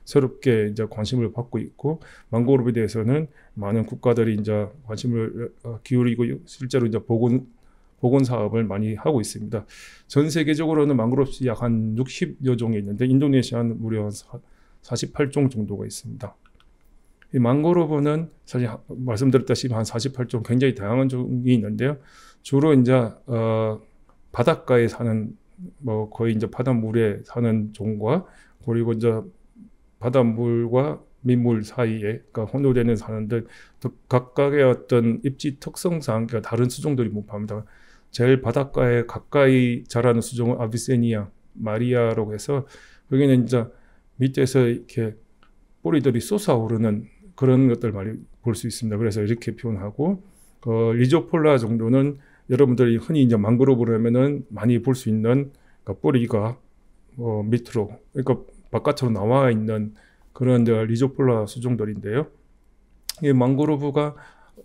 새롭게 이제 관심을 받고 있고, 망그로브에 대해서는 많은 국가들이 이제 관심을 기울이고 실제로 이제 복원 사업을 많이 하고 있습니다. 전 세계적으로는 망그로브 숲이 약 한 60여 종이 있는데, 인도네시아는 무려 48종 정도가 있습니다. 이 망그로브는 사실 말씀드렸다시피 한 48종 굉장히 다양한 종이 있는데요. 주로 이제 바닷가에 사는, 뭐 거의 이제 바닷물에 사는 종과, 그리고 이제 바닷물과 민물 사이에 그러니까 혼동되는 사는데, 각각의 어떤 입지 특성상 그러니까 다른 수종들이 모집합니다. 제일 바닷가에 가까이 자라는 수종은 아비세니아 마리아라고 해서, 여기는 이제 밑에서 이렇게 뿌리들이 솟아오르는 그런 것들 많이 볼 수 있습니다. 그래서 이렇게 표현하고, 리조폴라 정도는 여러분들이 흔히 이제 망그로브를 하면은 많이 볼 수 있는, 그러니까 뿌리가 밑으로, 그러니까 바깥으로 나와 있는 그런 리조폴라 수종들인데요. 이 망그로브가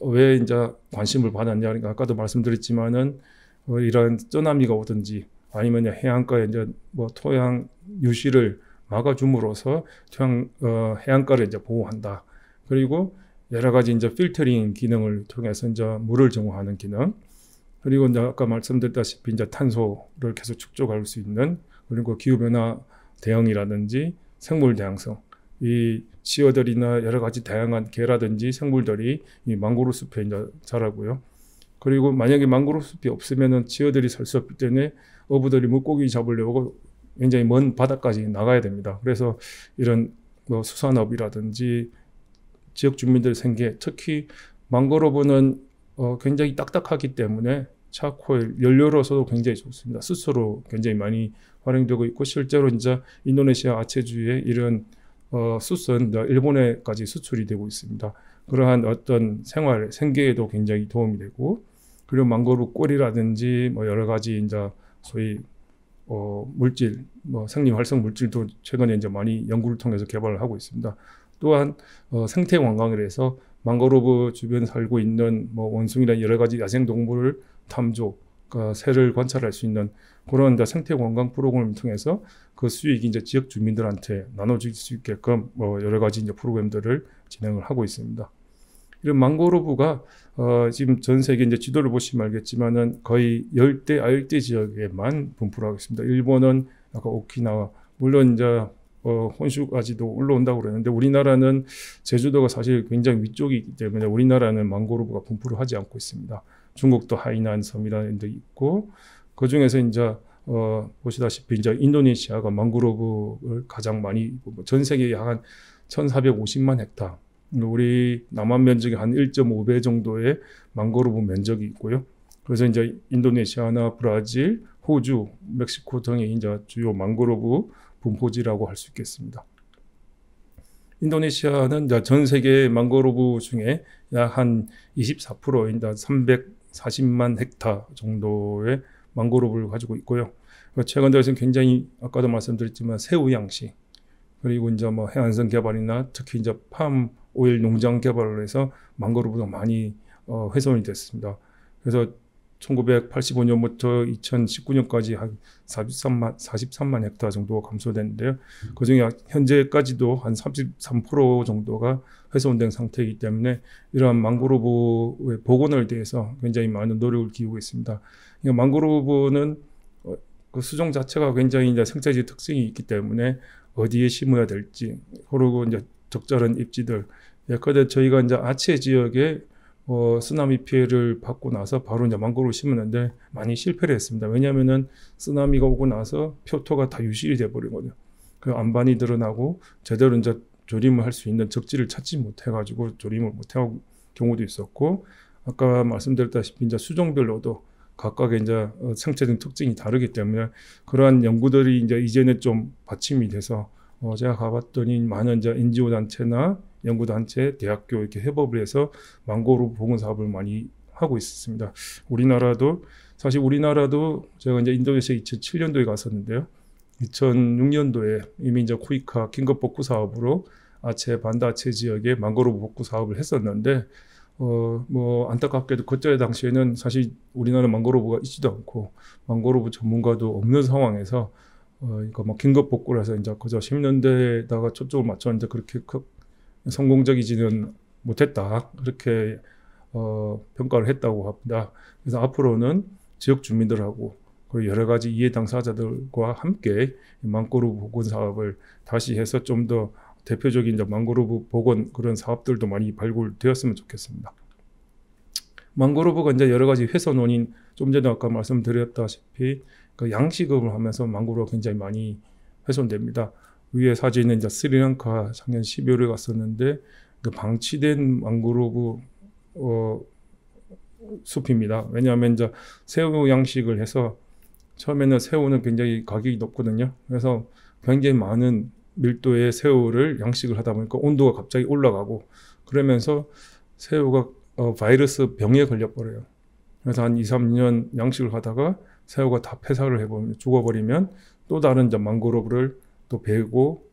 왜 이제 관심을 받았냐, 그러니까 아까도 말씀드렸지만은 이런 쓰나미가 오든지 아니면 해안가에 이제 뭐 토양 유실을 막아줌으로써 해안가를 이제 보호한다. 그리고 여러 가지 이제 필터링 기능을 통해서 이제 물을 정화하는 기능, 그리고 이제 아까 말씀드렸다시피 이제 탄소를 계속 축적할 수 있는, 그리고 기후변화 대응이라든지 생물 다양성, 이 치어들이나 여러 가지 다양한 개라든지 생물들이 이 망그로브 숲에 이제 자라고요. 그리고 만약에 망그로브 숲이 없으면은 치어들이 살 수 없기 때문에 어부들이 물고기 잡으려고 굉장히 먼 바다까지 나가야 됩니다. 그래서 이런 뭐 수산업이라든지 지역 주민들 생계, 특히 망그로브는 굉장히 딱딱하기 때문에 차코일 연료로서도 굉장히 좋습니다. 수소로 굉장히 많이 활용되고 있고, 실제로 이제 인도네시아 아체주에 이런 숯은 일본에까지 수출이 되고 있습니다. 그러한 어떤 생활 생계에도 굉장히 도움이 되고, 그리고 망그로브 꿀이라든지 뭐 여러 가지 이제 소위 물질, 뭐 생리 활성 물질도 최근에 이제 많이 연구를 통해서 개발을 하고 있습니다. 또한 생태 관광을 해서 망그로브 주변에 살고 있는 뭐 원숭이나 여러 가지 야생 동물을 탐조, 그러니까 새를 관찰할 수 있는 그런 생태 관광 프로그램을 통해서 그 수익이 이제 지역 주민들한테 나눠질 수 있게끔 뭐 여러 가지 이제 프로그램들을 진행을 하고 있습니다. 이런 망고로브가 지금 전 세계 이제 지도를 보시면 알겠지만은 거의 열대, 아열대 지역에만 분포를 하고 있습니다. 일본은 약간 오키나와, 물론 이제 혼슈까지도 올라온다고 그러는데 우리나라는 제주도가 사실 굉장히 위쪽이기 때문에 우리나라는 망고로브가 분포를 하지 않고 있습니다. 중국도 하이난 섬이라는 데 있고 그 중에서 이제 보시다시피 이제 인도네시아가 망그로브를 가장 많이 전 세계에 한 1,450만 헥타, 우리 남한 면적의 한 1.5배 정도의 망그로브 면적이 있고요. 그래서 이제 인도네시아나 브라질, 호주, 멕시코 등이 이제 주요 망그로브 분포지라고 할 수 있겠습니다. 인도네시아는 이제 전 세계 망그로브 중에 약 한 24%인데 340만 헥타 정도의 망그로브를 가지고 있고요. 최근 들어서는 굉장히 아까도 말씀드렸지만 새우 양식, 그리고 이제 뭐 해안선 개발이나 특히 이제 팜 오일 농장 개발을 해서 망그로브가 많이 훼손이 됐습니다. 그래서 1985년부터 2019년까지 한 43만 헥타 정도가 감소됐는데요. 그중에 현재까지도 한 33% 정도가 훼손된 상태이기 때문에 이러한 망그로브의 복원을 위해서 굉장히 많은 노력을 기울이고 있습니다. 망그로브는 그 수종 자체가 굉장히 이제 생태지 특징이 있기 때문에 어디에 심어야 될지, 그리고 이제 적절한 입지들, 예컨대 저희가 이제 아체 지역에 쓰나미 피해를 받고 나서 바로 이제 망고를 심었는데 많이 실패를 했습니다. 왜냐하면은 쓰나미가 오고 나서 표토가 다 유실이 돼버리거든요. 그 안반이 드러나고 제대로 이제 조림을 할 수 있는 적지를 찾지 못해가지고 조림을 못한 경우도 있었고, 아까 말씀드렸다시피 이제 수종별로도 각각의 이제 생체적 특징이 다르기 때문에 그러한 연구들이 이제 이제는 좀 받침이 돼서 제가 가봤더니 많은 이제 NGO 단체나 연구단체, 대학교 이렇게 협업을 해서 망고로브 복원 사업을 많이 하고 있었습니다. 사실 우리나라도 제가 이제 인도네시아 2007년도에 갔었는데요. 2006년도에 이미 이제 쿠이카 긴급 복구 사업으로 아체, 반다체 지역에 망고로브 복구 사업을 했었는데, 뭐 안타깝게도 그때 당시에는 사실 우리나라 망고로브가 있지도 않고 망고로브 전문가도 없는 상황에서 이거 뭐 긴급 복구를 해서 이제 그저 심는 데다가 초점을 맞췄는데 그렇게 성공적이지는 못했다, 그렇게 평가를 했다고 합니다. 그래서 앞으로는 지역 주민들하고 그리고 여러 가지 이해 당사자들과 함께 망고로브 복원 사업을 다시 해서 좀 더 대표적인 이제 망고로브 복원 그런 사업들도 많이 발굴되었으면 좋겠습니다. 망고로브가 이제 여러 가지 훼손 원인, 좀 전에 아까 말씀드렸다시피 그 양식업을 하면서 망고로브가 굉장히 많이 훼손됩니다. 위에 사진은 이제 스리랑카 작년 12월에 갔었는데 그 방치된 망고로브 숲입니다. 왜냐하면 이제 새우 양식을 해서 처음에는 새우는 굉장히 가격이 높거든요. 그래서 굉장히 많은 밀도의 새우를 양식을 하다 보니까 온도가 갑자기 올라가고 그러면서 새우가 바이러스 병에 걸려버려요. 그래서 한 2, 3년 양식을 하다가 새우가 다 폐사를 해버리면 죽어버리면 또 다른 이제 망고로브를 또 베고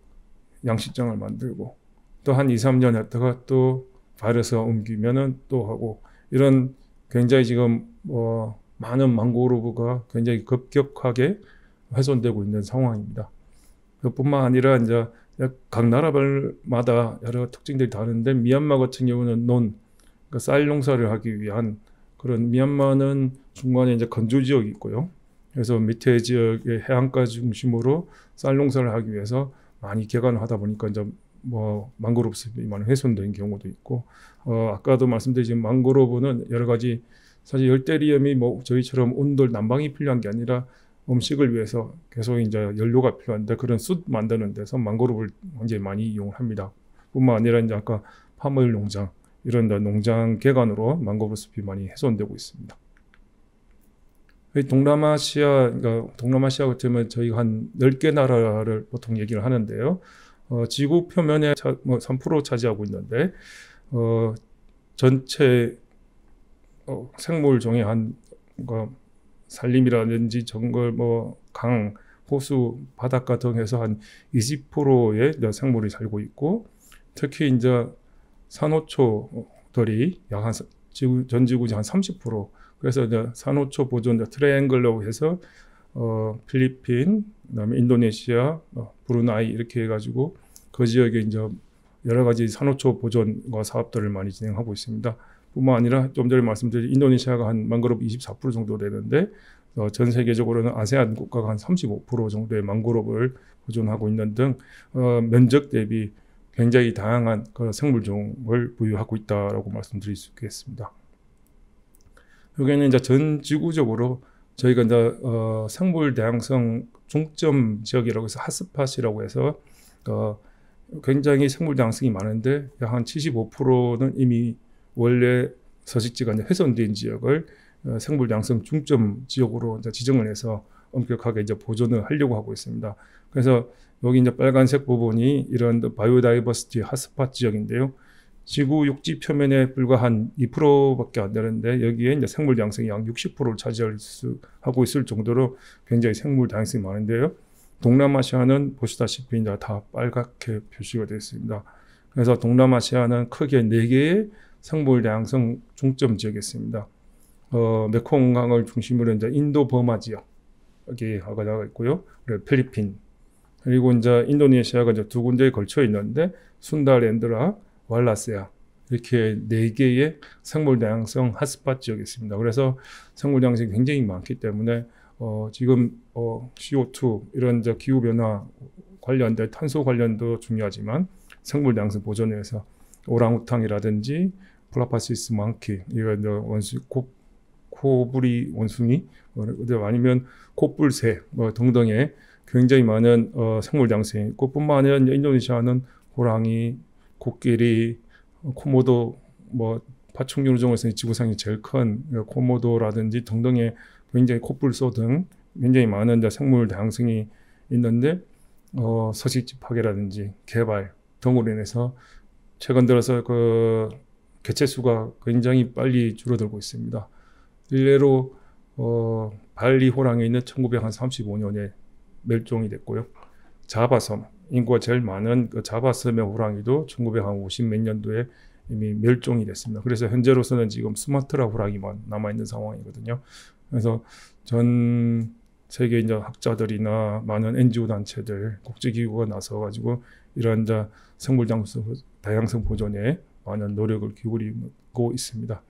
양식장을 만들고 또 한 2, 3년 했다가 또 바이러스가 옮기면은 또 하고, 이런 굉장히 지금 많은 망고로브가 굉장히 급격하게 훼손되고 있는 상황입니다. 그뿐만 아니라 이제 각 나라별마다 여러 특징들이 다른데 미얀마 같은 경우는 그러니까 쌀 농사를 하기 위한 그런, 미얀마는 중간에 이제 건조 지역이 있고요. 그래서 밑에 지역의 해안가 중심으로 쌀 농사를 하기 위해서 많이 개간을 하다 보니까 이제 뭐 망고로브 숲이 많이 훼손된 경우도 있고, 아까도 말씀드린 망고로브는 여러 가지, 사실 열대리움이 뭐 저희처럼 온돌 난방이 필요한 게 아니라 음식을 위해서 계속 이제 연료가 필요한데 그런 숯 만드는 데서 망고로브를 굉장히 많이 이용을 합니다. 뿐만 아니라 이제 아까 팜오일 농장, 이런 농장 개간으로 망고로브 숲이 많이 훼손되고 있습니다. 동남아시아 같으면 저희가 한 10개 나라를 보통 얘기를 하는데요. 지구 표면의 3% 차지하고 있는데 전체 생물 종의 한 산림이라든지 정글, 강, 호수, 바닷가 등 해서 한 20%의 생물이 살고 있고, 특히 이제 산호초들이 약 전 지구의 한 30%. 그래서 이제 산호초 보존 트라이앵글로 해서 필리핀, 그다음에 인도네시아, 브루나이 이렇게 해가지고 그 지역에 이제 여러 가지 산호초 보존과 사업들을 많이 진행하고 있습니다. 뿐만 아니라 좀 전에 말씀드린 인도네시아가 한 망그로브 24% 정도 되는데 전 세계적으로는 아세안 국가가 한 35% 정도의 망그로브를 보존하고 있는 등 면적 대비 굉장히 다양한 그 생물종을 보유하고 있다라고 말씀드릴 수 있겠습니다. 여기는 이제 전 지구적으로 저희가 이제 생물 다양성 중점 지역이라고 해서 핫스팟이라고 해서 굉장히 생물 다양성이 많은데 약 한 75%는 이미 원래 서식지가 이제 훼손된 지역을 생물 다양성 중점 지역으로 이제 지정을 해서 엄격하게 이제 보존을 하려고 하고 있습니다. 그래서 여기 이제 빨간색 부분이 이런 바이오다이버시티 핫스팟 지역인데요. 지구 육지 표면에 불과 한 2%밖에 안 되는데 여기에 이제 생물 다양성이 약 60%를 차지하고 있을 정도로 굉장히 생물 다양성이 많은데요. 동남아시아는 보시다시피 이제 다 빨갛게 표시가 되어 있습니다. 그래서 동남아시아는 크게 4개의 생물 다양성 중점 지역이 있습니다. 메콩강을 중심으로 이제 인도 버마 지역 여기가 나가 있고요. 그리고 필리핀 그리고 이제 인도네시아가 이제 2군데에 걸쳐 있는데 순다랜드라 왈라세아 이렇게 4개의 생물 다양성 핫스팟 지역이 있습니다. 그래서 생물 다양성이 굉장히 많기 때문에 지금 CO2 이런 이제 기후 변화 관련된 탄소 관련도 중요하지만 생물 다양성 보존에 위해서 오랑우탕이라든지 플라파시스 망키 이런 원숭이 코부리 원숭이 아니면 코뿔새 등등의 굉장히 많은 생물 다양성이 있고 뿐만 아니라 인도네시아는 호랑이, 코끼리, 코모도 파충류 중에서 지구상이 제일 큰 코모도라든지 등등의 굉장히 코뿔소 등 굉장히 많은 생물 다양성이 있는데 서식지 파괴라든지 개발 등으로 인해서 최근 들어서 그 개체수가 굉장히 빨리 줄어들고 있습니다. 일례로 발리 호랑이는 1935년에 멸종이 됐고요. 자바섬 인구가 제일 많은 그 자바섬의 호랑이도 1950 몇 년도에 이미 멸종이 됐습니다. 그래서 현재로서는 지금 수마트라 호랑이만 남아 있는 상황이거든요. 그래서 전 세계 이제 학자들이나 많은 NGO 단체들, 국제기구가 나서가지고 이런 생물 다양성 보존에 많은 노력을 기울이고 있습니다.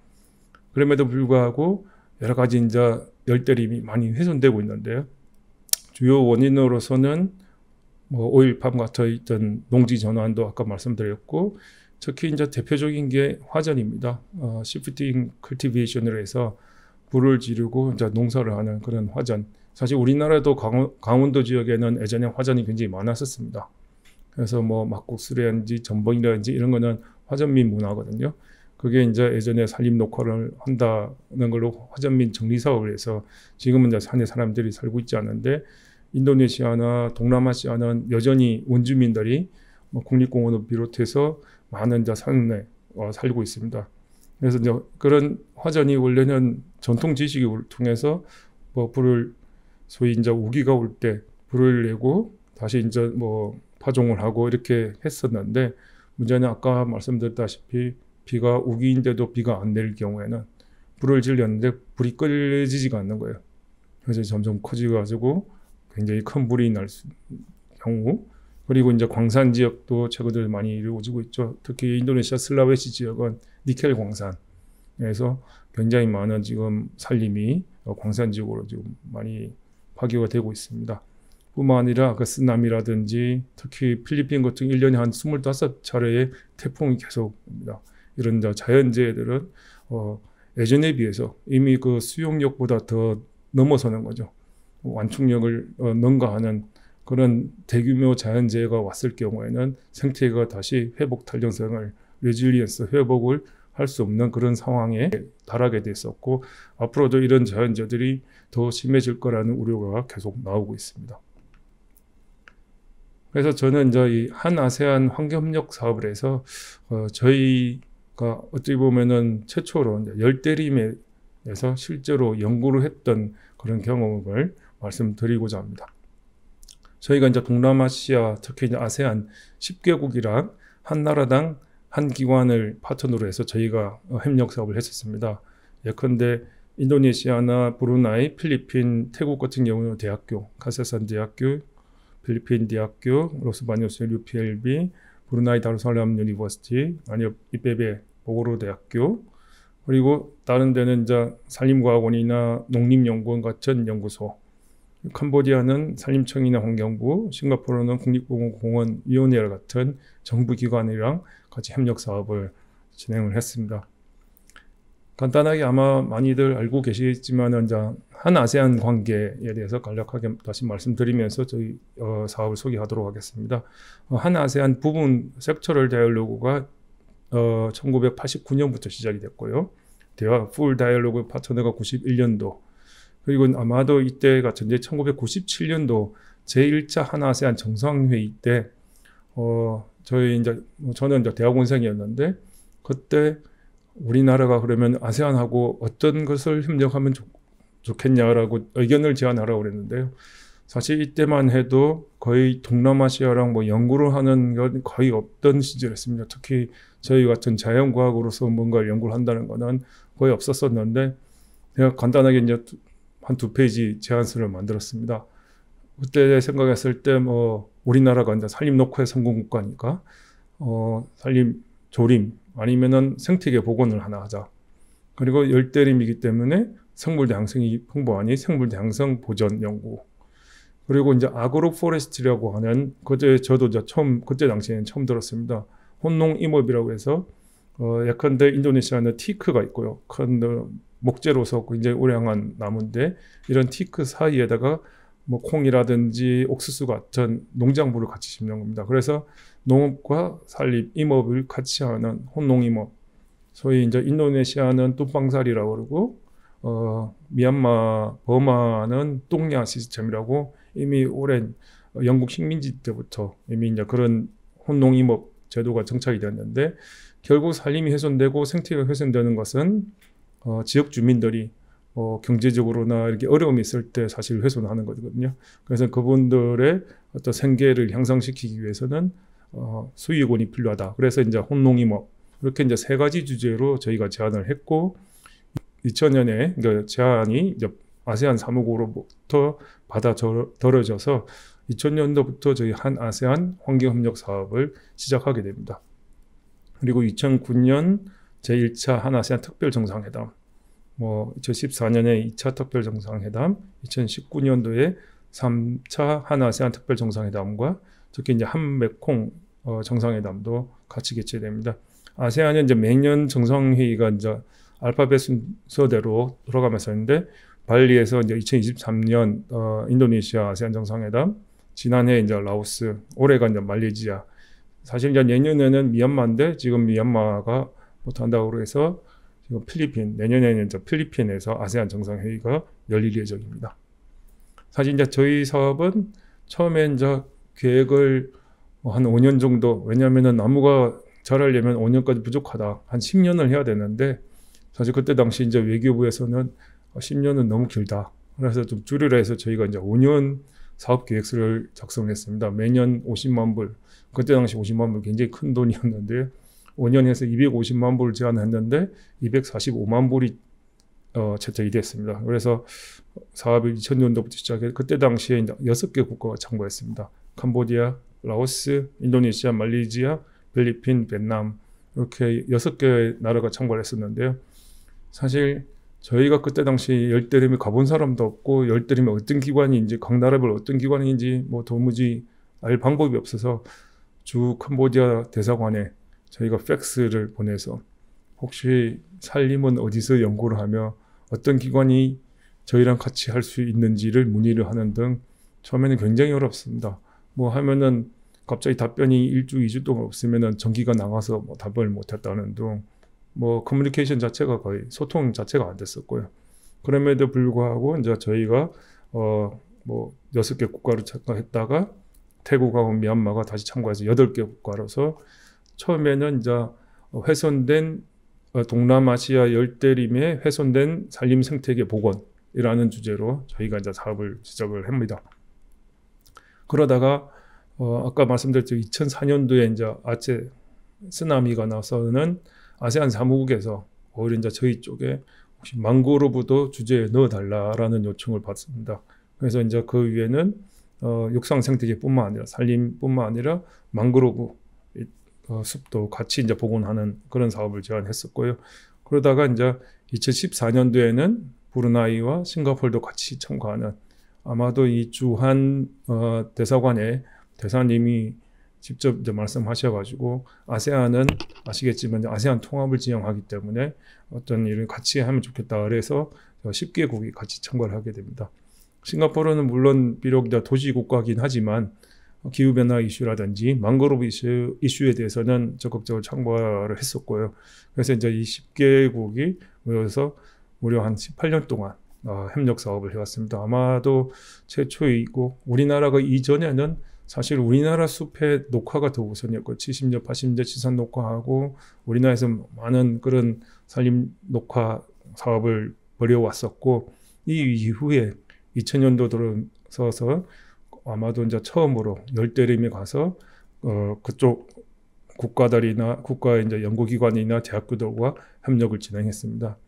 그럼에도 불구하고 여러 가지 이제 열대림이 많이 훼손되고 있는데요. 주요 원인으로서는 오일팜 같은 있던 농지 전환도 아까 말씀드렸고, 특히 이제 대표적인 게 화전입니다. 시프팅 컬티베이션을 해서 불을 지르고 이제 농사를 하는 그런 화전. 사실 우리나라도 강원도 지역에는 예전에 화전이 굉장히 많았었습니다. 그래서 막국수라든지 전번이라든지 이런 거는 화전민 문화거든요. 그게 이제 예전에 산림 녹화를 한다는 걸로 화전민 정리 사업을 해서 지금은 이제 산에 사람들이 살고 있지 않은데 인도네시아나 동남아시아는 여전히 원주민들이 국립공원을 비롯해서 많은 산에 살고 있습니다. 그래서 이제 그런 화전이 원래는 전통 지식을 통해서 불을 소위 이제 우기가 올 때 불을 내고 다시 이제 파종을 하고 이렇게 했었는데 문제는 아까 말씀드렸다시피 비가 우기인데도 비가 안 내릴 경우에는 불을 질렸는데 불이 꺼지지가 않는 거예요. 그래서 점점 커지가지고 굉장히 큰 불이 날 경우 그리고 이제 광산 지역도 최근에 많이 이루어지고 있죠. 특히 인도네시아 슬라웨시 지역은 니켈 광산에서 굉장히 많은 지금 산림이 광산 지역으로 지금 많이 파괴가 되고 있습니다. 뿐만 아니라 그 쓰나미라든지 특히 필리핀 같은 1년에 한 25차례의 태풍이 계속 옵니다. 이런 자연재해들은 예전에 비해서 이미 그 수용력보다 더 넘어서는 거죠. 완충력을 능가하는 그런 대규모 자연재해가 왔을 경우에는 생태계가 다시 회복 탄력성을 레질리언스 회복을 할 수 없는 그런 상황에 달하게 됐었고 앞으로도 이런 자연재해들이 더 심해질 거라는 우려가 계속 나오고 있습니다. 그래서 저는 이제 이 한아세안 환경협력 사업을 해서 저희가 어떻게 보면은 최초로 이제 열대림에서 실제로 연구를 했던 그런 경험을 말씀드리고자 합니다. 저희가 이제 동남아시아 특히 이제 아세안 10개국이랑 한 나라당 한 기관을 파트너로 해서 저희가 협력 사업을 했었습니다. 예컨대 인도네시아나 브루나이, 필리핀, 태국 같은 경우는 대학교, 카세산 대학교, 필리핀 대학교, 로스바니오스 UPLB, 브루나이 다루살람 유니버시티, 아니요 이베베 보고로 대학교, 그리고 다른 데는 이제 산림과학원이나 농림연구원 같은 연구소, 캄보디아는 산림청이나 환경부, 싱가포르는 국립공원위원회 같은 정부기관이랑 같이 협력 사업을 진행을 했습니다. 간단하게 아마 많이들 알고 계시겠지만 이제 한 아세안 관계에 대해서 간략하게 다시 말씀드리면서 저희 사업을 소개하도록 하겠습니다. 한 아세안 부분 섹터럴 다이얼로그가 1989년부터 시작이 됐고요. 대화 풀 다이얼로그 파트너가 91년도, 그리고 아마도 이때 같은데 1997년도 제1차 한아세안 정상회의 때 저는 이제 대학원생이었는데, 그때 우리나라가 그러면 아세안하고 어떤 것을 협력하면 좋겠냐라고 의견을 제안하라고 그랬는데요. 사실 이때만 해도 거의 동남아시아랑 뭐 연구를 하는 건 거의 없던 시절이었습니다. 특히 저희 같은 자연과학으로서 뭔가를 연구를 한다는 거는 거의 없었었는데, 제가 간단하게 이제 한 2페이지 제안서를 만들었습니다. 그때 생각했을 때 뭐 우리나라가 이제 산림 녹화의 성공 국가니까 산림 조림 아니면은 생태계 복원을 하나 하자. 그리고 열대림이기 때문에 생물 다양성이 풍부하니 생물 다양성 보전 연구. 그리고 이제 아그로 포레스트라고 하는, 그때 저도 이제 그때 당시에는 처음 들었습니다. 혼농 임업이라고 해서 예컨대 인도네시아는 티크가 있고요. 큰 목재로서 굉장히 오래한 나무인데, 이런 티크 사이에다가 뭐 콩이라든지 옥수수 같은 농작물을 같이 심는 겁니다. 그래서 농업과 산림, 임업을 같이 하는 혼농임업. 소위 이제 인도네시아는 뚝방살이라고 그러고, 미얀마, 버마는 똥야 시스템이라고 이미 오랜 영국 식민지 때부터 이미 이제 그런 혼농임업 제도가 정착이 되었는데, 결국 산림이 훼손되고 생태계가 훼손되는 것은 지역 주민들이 경제적으로나 이렇게 어려움이 있을 때 사실 훼손하는 거거든요. 그래서 그분들의 어떤 생계를 향상시키기 위해서는 수익원이 필요하다. 그래서 이제 혼농임업, 이렇게 이제 3가지 주제로 저희가 제안을 했고, 2000년에 그 제안이 이제 아세안 사무국으로부터 받아들여져서 2000년도부터 저희 한 아세안 환경협력 사업을 시작하게 됩니다. 그리고 2009년 제1차 한아세안 특별정상회담, 2014년에 2차 특별정상회담, 2019년도에 3차 한아세안 특별정상회담과 특히 이제 한메콩 정상회담도 같이 개최됩니다. 아세안은 이제 매년 정상회의가 이제 알파벳 순서대로 돌아가면서 있는데, 발리에서 이제 2023년 인도네시아 아세안 정상회담, 지난해 이제 라오스, 올해가 이제 말레이시아. 사실 이제 내년에는 미얀마인데 지금 미얀마가 못한다고 해서 지금 필리핀, 내년에는 이제 필리핀에서 아세안 정상회의가 열릴 예정입니다. 사실 이제 저희 사업은 처음에 이제 계획을 한 5년 정도, 왜냐하면은 나무가 자라려면 5년까지 부족하다, 한 10년을 해야 되는데, 사실 그때 당시 이제 외교부에서는 10년은 너무 길다. 그래서 좀 줄이라 해서 저희가 이제 5년 사업 계획서를 작성했습니다. 매년 50만 불. 그때 당시 50만 불 굉장히 큰 돈이었는데, 5년 해서 250만 불을 제안했는데 245만 불이 채택이 됐습니다. 그래서 사업을 2000년도부터 시작해 그때 당시에 이제 6개 국가가 참가했습니다. 캄보디아, 라오스, 인도네시아, 말레이시아, 필리핀, 베트남, 이렇게 6개 나라가 참가를 했었는데요. 사실 저희가 그때 당시 열대림에 가본 사람도 없고, 열대림이 어떤 기관인지, 각 나라별 어떤 기관인지 뭐 도무지 알 방법이 없어서 주 캄보디아 대사관에 저희가 팩스를 보내서 혹시 산림은 어디서 연구를 하며 어떤 기관이 저희랑 같이 할 수 있는지를 문의를 하는 등, 처음에는 굉장히 어렵습니다. 뭐 하면은 갑자기 답변이 1주, 2주 동안 없으면은 전기가 나가서 뭐 답을 못했다는 등, 뭐 커뮤니케이션 자체가 거의 소통 자체가 안 됐었고요. 그럼에도 불구하고 이제 저희가 뭐 6개 국가로 참가했다가 태국하고 미얀마가 다시 참가해서 8개 국가로서 처음에는 이제 훼손된 동남아시아 열대림의 훼손된 산림 생태계 복원이라는 주제로 저희가 이제 사업을 시작을 합니다. 그러다가 아까 말씀드렸죠, 2004년도에 이제 아체 쓰나미가 나서는 아세안 사무국에서 오히려 이제 저희 쪽에 혹시 망그로브도 주제에 넣어달라라는 요청을 받습니다. 그래서 이제 그 위에는 육상 생태계뿐만 아니라 산림뿐만 아니라 망그로브 숲도 같이 이제 복원하는 그런 사업을 제안했었고요. 그러다가 이제 2014년도에는 브루나이와 싱가포르도 같이 참가하는, 아마도 이 주한 대사관의 대사님이 직접 이제 말씀하셔가지고, 아세안은 아시겠지만 아세안 통합을 지향하기 때문에 어떤 일을 같이 하면 좋겠다 그래서 10개국이 같이 참가를 하게 됩니다. 싱가포르는 물론 비록 도시 국가이긴 하지만 기후변화 이슈라든지 망그로브 이슈에 대해서는 적극적으로 참가를 했었고요. 그래서 이제 이 10개국이 모여서 무려 한 18년 동안 협력 사업을 해왔습니다. 아마도 최초이고, 우리나라가 이전에는 사실 우리나라 숲의 녹화가 더 우선이었고, 70년, 80년 지산 녹화하고 우리나라에서 많은 그런 산림 녹화 사업을 벌여왔었고, 이 이후에 2000년도 들어서서 아마도 이제 처음으로 열대림에 가서 그쪽 국가들이나 국가 이제 연구기관이나 대학교들과 협력을 진행했습니다.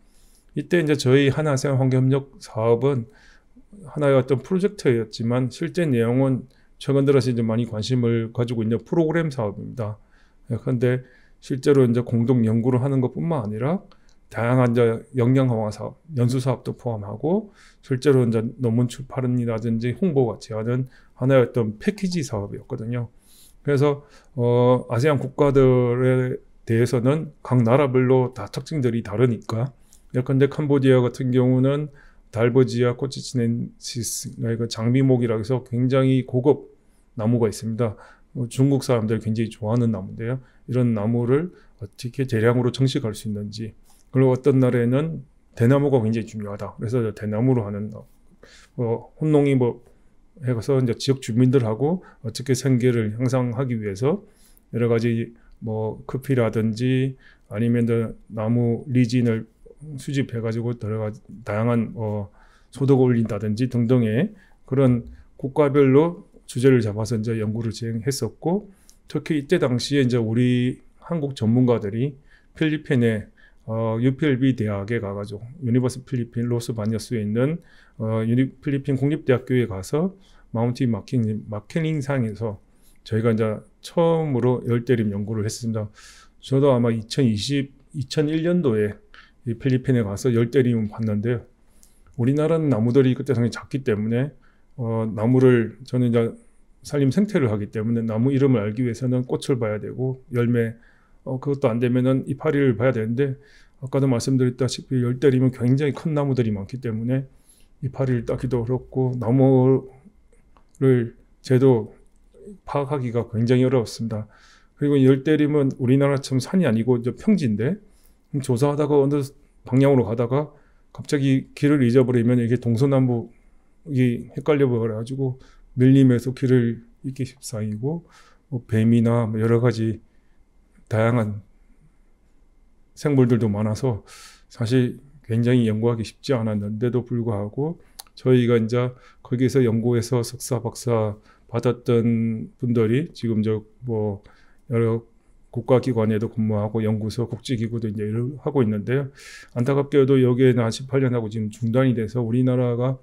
이때 이제 저희 한아세안 환경협력 사업은 하나의 어떤 프로젝트였지만 실제 내용은 최근 들어서 이제 많이 관심을 가지고 있는 프로그램 사업입니다. 그런데 실제로 이제 공동 연구를 하는 것뿐만 아니라 다양한 이제 역량 강화 사업, 연수 사업도 포함하고 실제로 이제 논문 출판이라든지 홍보 같이 하는 하나의 어떤 패키지 사업이었거든요. 그래서 아세안 국가들에 대해서는 각 나라별로 다 특징들이 다르니까, 예컨대 캄보디아 같은 경우는 달버지아 코치치넨시스, 그러니까 장미목이라고 해서 굉장히 고급 나무가 있습니다. 중국 사람들이 굉장히 좋아하는 나무인데요. 이런 나무를 어떻게 대량으로 정식할 수 있는지, 그리고 어떤 나라에는 대나무가 굉장히 중요하다. 그래서 대나무로 하는 혼농이 해서 이제 지역 주민들하고 어떻게 생계를 향상하기 위해서 여러 가지 커피라든지 아니면 나무 리진을 수집해가지고 다양한 소득을 올린다든지 등등의 그런 국가별로 주제를 잡아서 이제 연구를 진행했었고, 특히 이때 당시에 이제 우리 한국 전문가들이 필리핀의 UPLB 대학에 가가지고 유니버스 필리핀 로스 바니아스에 있는 필리핀 국립대학교에 가서 마운틴 마케닝상에서 저희가 이제 처음으로 열대림 연구를 했습니다. 저도 아마 2001년도에 이 필리핀에 가서 열대림을 봤는데요. 우리나라는 나무들이 그때 상당히 작기 때문에 나무를, 저는 이제 산림 생태를 하기 때문에 나무 이름을 알기 위해서는 꽃을 봐야 되고 열매, 그것도 안 되면은 이파리를 봐야 되는데, 아까도 말씀드렸다시피 열대림은 굉장히 큰 나무들이 많기 때문에 이파리를 따기도 어렵고 나무를 제도 파악하기가 굉장히 어려웠습니다. 그리고 열대림은 우리나라처럼 산이 아니고 이제 평지인데, 조사하다가 어느 방향으로 가다가 갑자기 길을 잊어버리면 이게 동서남북이 헷갈려 버려가지고 밀림에서 길을 잃기 십상이고, 뱀이나 여러 가지 다양한 생물들도 많아서 사실 굉장히 연구하기 쉽지 않았는데도 불구하고 저희가 이제 거기서 연구해서 석사, 박사 받았던 분들이 지금 여러 국가기관에도 근무하고 연구소, 국제기구도 이제 일을 하고 있는데요. 안타깝게도 여기에는 한 18년하고 지금 중단이 돼서 우리나라가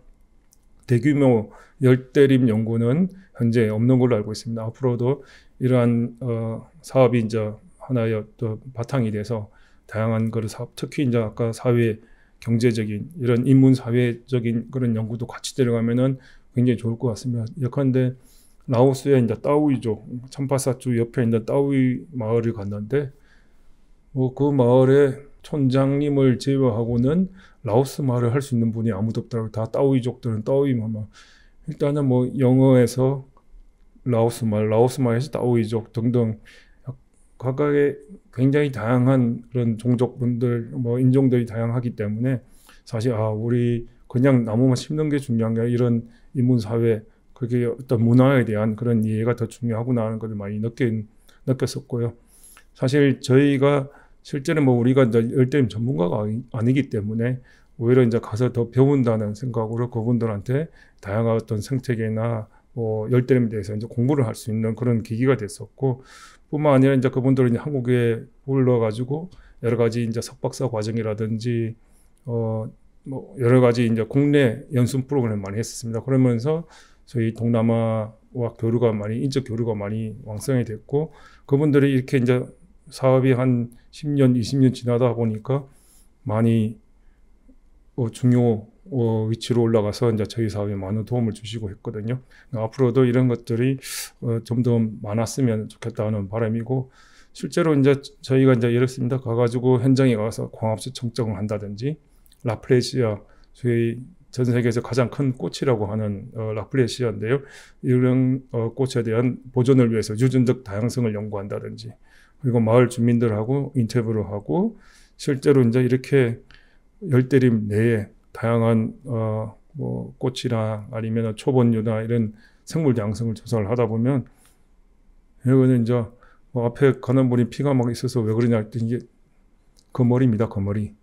대규모 열대림 연구는 현재 없는 걸로 알고 있습니다. 앞으로도 이러한 사업이 이제 하나의 또 바탕이 돼서 다양한 그런 사업, 특히 이제 아까 사회 경제적인 이런 인문 사회적인 그런 연구도 같이 들어가면은 굉장히 좋을 것 같습니다. 예컨대 라오스의 이제 따오이족 참파사주 옆에 있는 따오이 마을을 갔는데, 그 마을의 촌장님을 제외하고는 라오스 말을 할 수 있는 분이 아무도 없더라고요. 다 따오이족들은 따오이만, 일단은 영어에서 라오스 말에서 따오이족 등등 각각의 굉장히 다양한 그런 종족분들, 인종들이 다양하기 때문에 사실 우리 그냥 나무만 심는 게 중요한 게 아니라 이런 인문사회, 그게 어떤 문화에 대한 그런 이해가 더 중요하구나 하는 것을 많이 느꼈었고요. 사실 저희가 실제는 우리가 이제 열대림 전문가가 아니기 때문에 오히려 이제 가서 더 배운다는 생각으로 그분들한테 다양한 어떤 생태계나 열대림에 대해서 이제 공부를 할 수 있는 그런 계기가 됐었고, 뿐만 아니라 이제 그분들은 이제 한국에 불러가지고 여러 가지 이제 석박사 과정이라든지 여러 가지 이제 국내 연수 프로그램을 많이 했었습니다. 그러면서 저희 동남아 교류가 많이, 인적 교류가 많이 왕성히 됐고, 그분들이 이렇게 이제 사업이 한 10년, 20년 지나다 보니까 많이 중요 위치로 올라가서 이제 저희 사업에 많은 도움을 주시고 했거든요. 앞으로도 이런 것들이 좀 더 많았으면 좋겠다는 바람이고, 실제로 이제 저희가 이제 예를 들습니다. 가가지고 현장에 가서 광합수 청정을 한다든지, 라플레시아, 저희 전 세계에서 가장 큰 꽃이라고 하는 라플레시아인데요. 이런 꽃에 대한 보존을 위해서 유전적 다양성을 연구한다든지, 그리고 마을 주민들하고 인터뷰를 하고, 실제로 이제 이렇게 열대림 내에 다양한 뭐 꽃이나 아니면 초본류나 이런 생물 다양성을 조사를 하다 보면, 여기는 이제 뭐 앞에 가는 분이 피가 막 있어서 왜 그러냐 했더니 이게 거머리입니다, 거머리.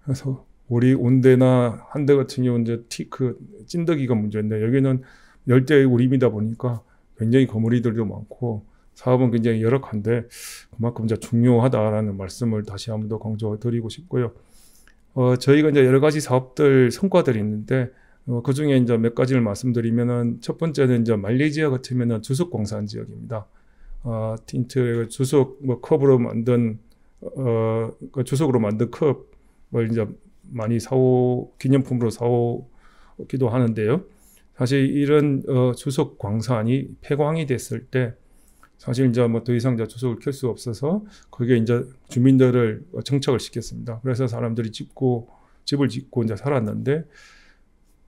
그래서 우리 온대나 한대 같은 경우는 이제 티크 찐득이가 문제인데, 여기는 열대의 우림이다 보니까 굉장히 거머리들도 많고 사업은 굉장히 열악한데 그만큼 이제 중요하다라는 말씀을 다시 한번 더 강조드리고 싶고요. 저희가 이제 여러 가지 사업들 성과들이 있는데 그 중에 이제 몇 가지를 말씀드리면은, 첫 번째는 이제 말레이시아 같으면은 주석 광산 지역입니다. 틴트 주석 뭐 컵으로 만든 그 주석으로 만든 컵을 이제 많이 기념품으로 사오기도 하는데요. 사실 이런 주석 광산이 폐광이 됐을 때 사실 이제 뭐 더 이상 이제 주석을 켤 수 없어서 거기에 이제 주민들을 정착을 시켰습니다. 그래서 사람들이 집을 짓고 이제 살았는데,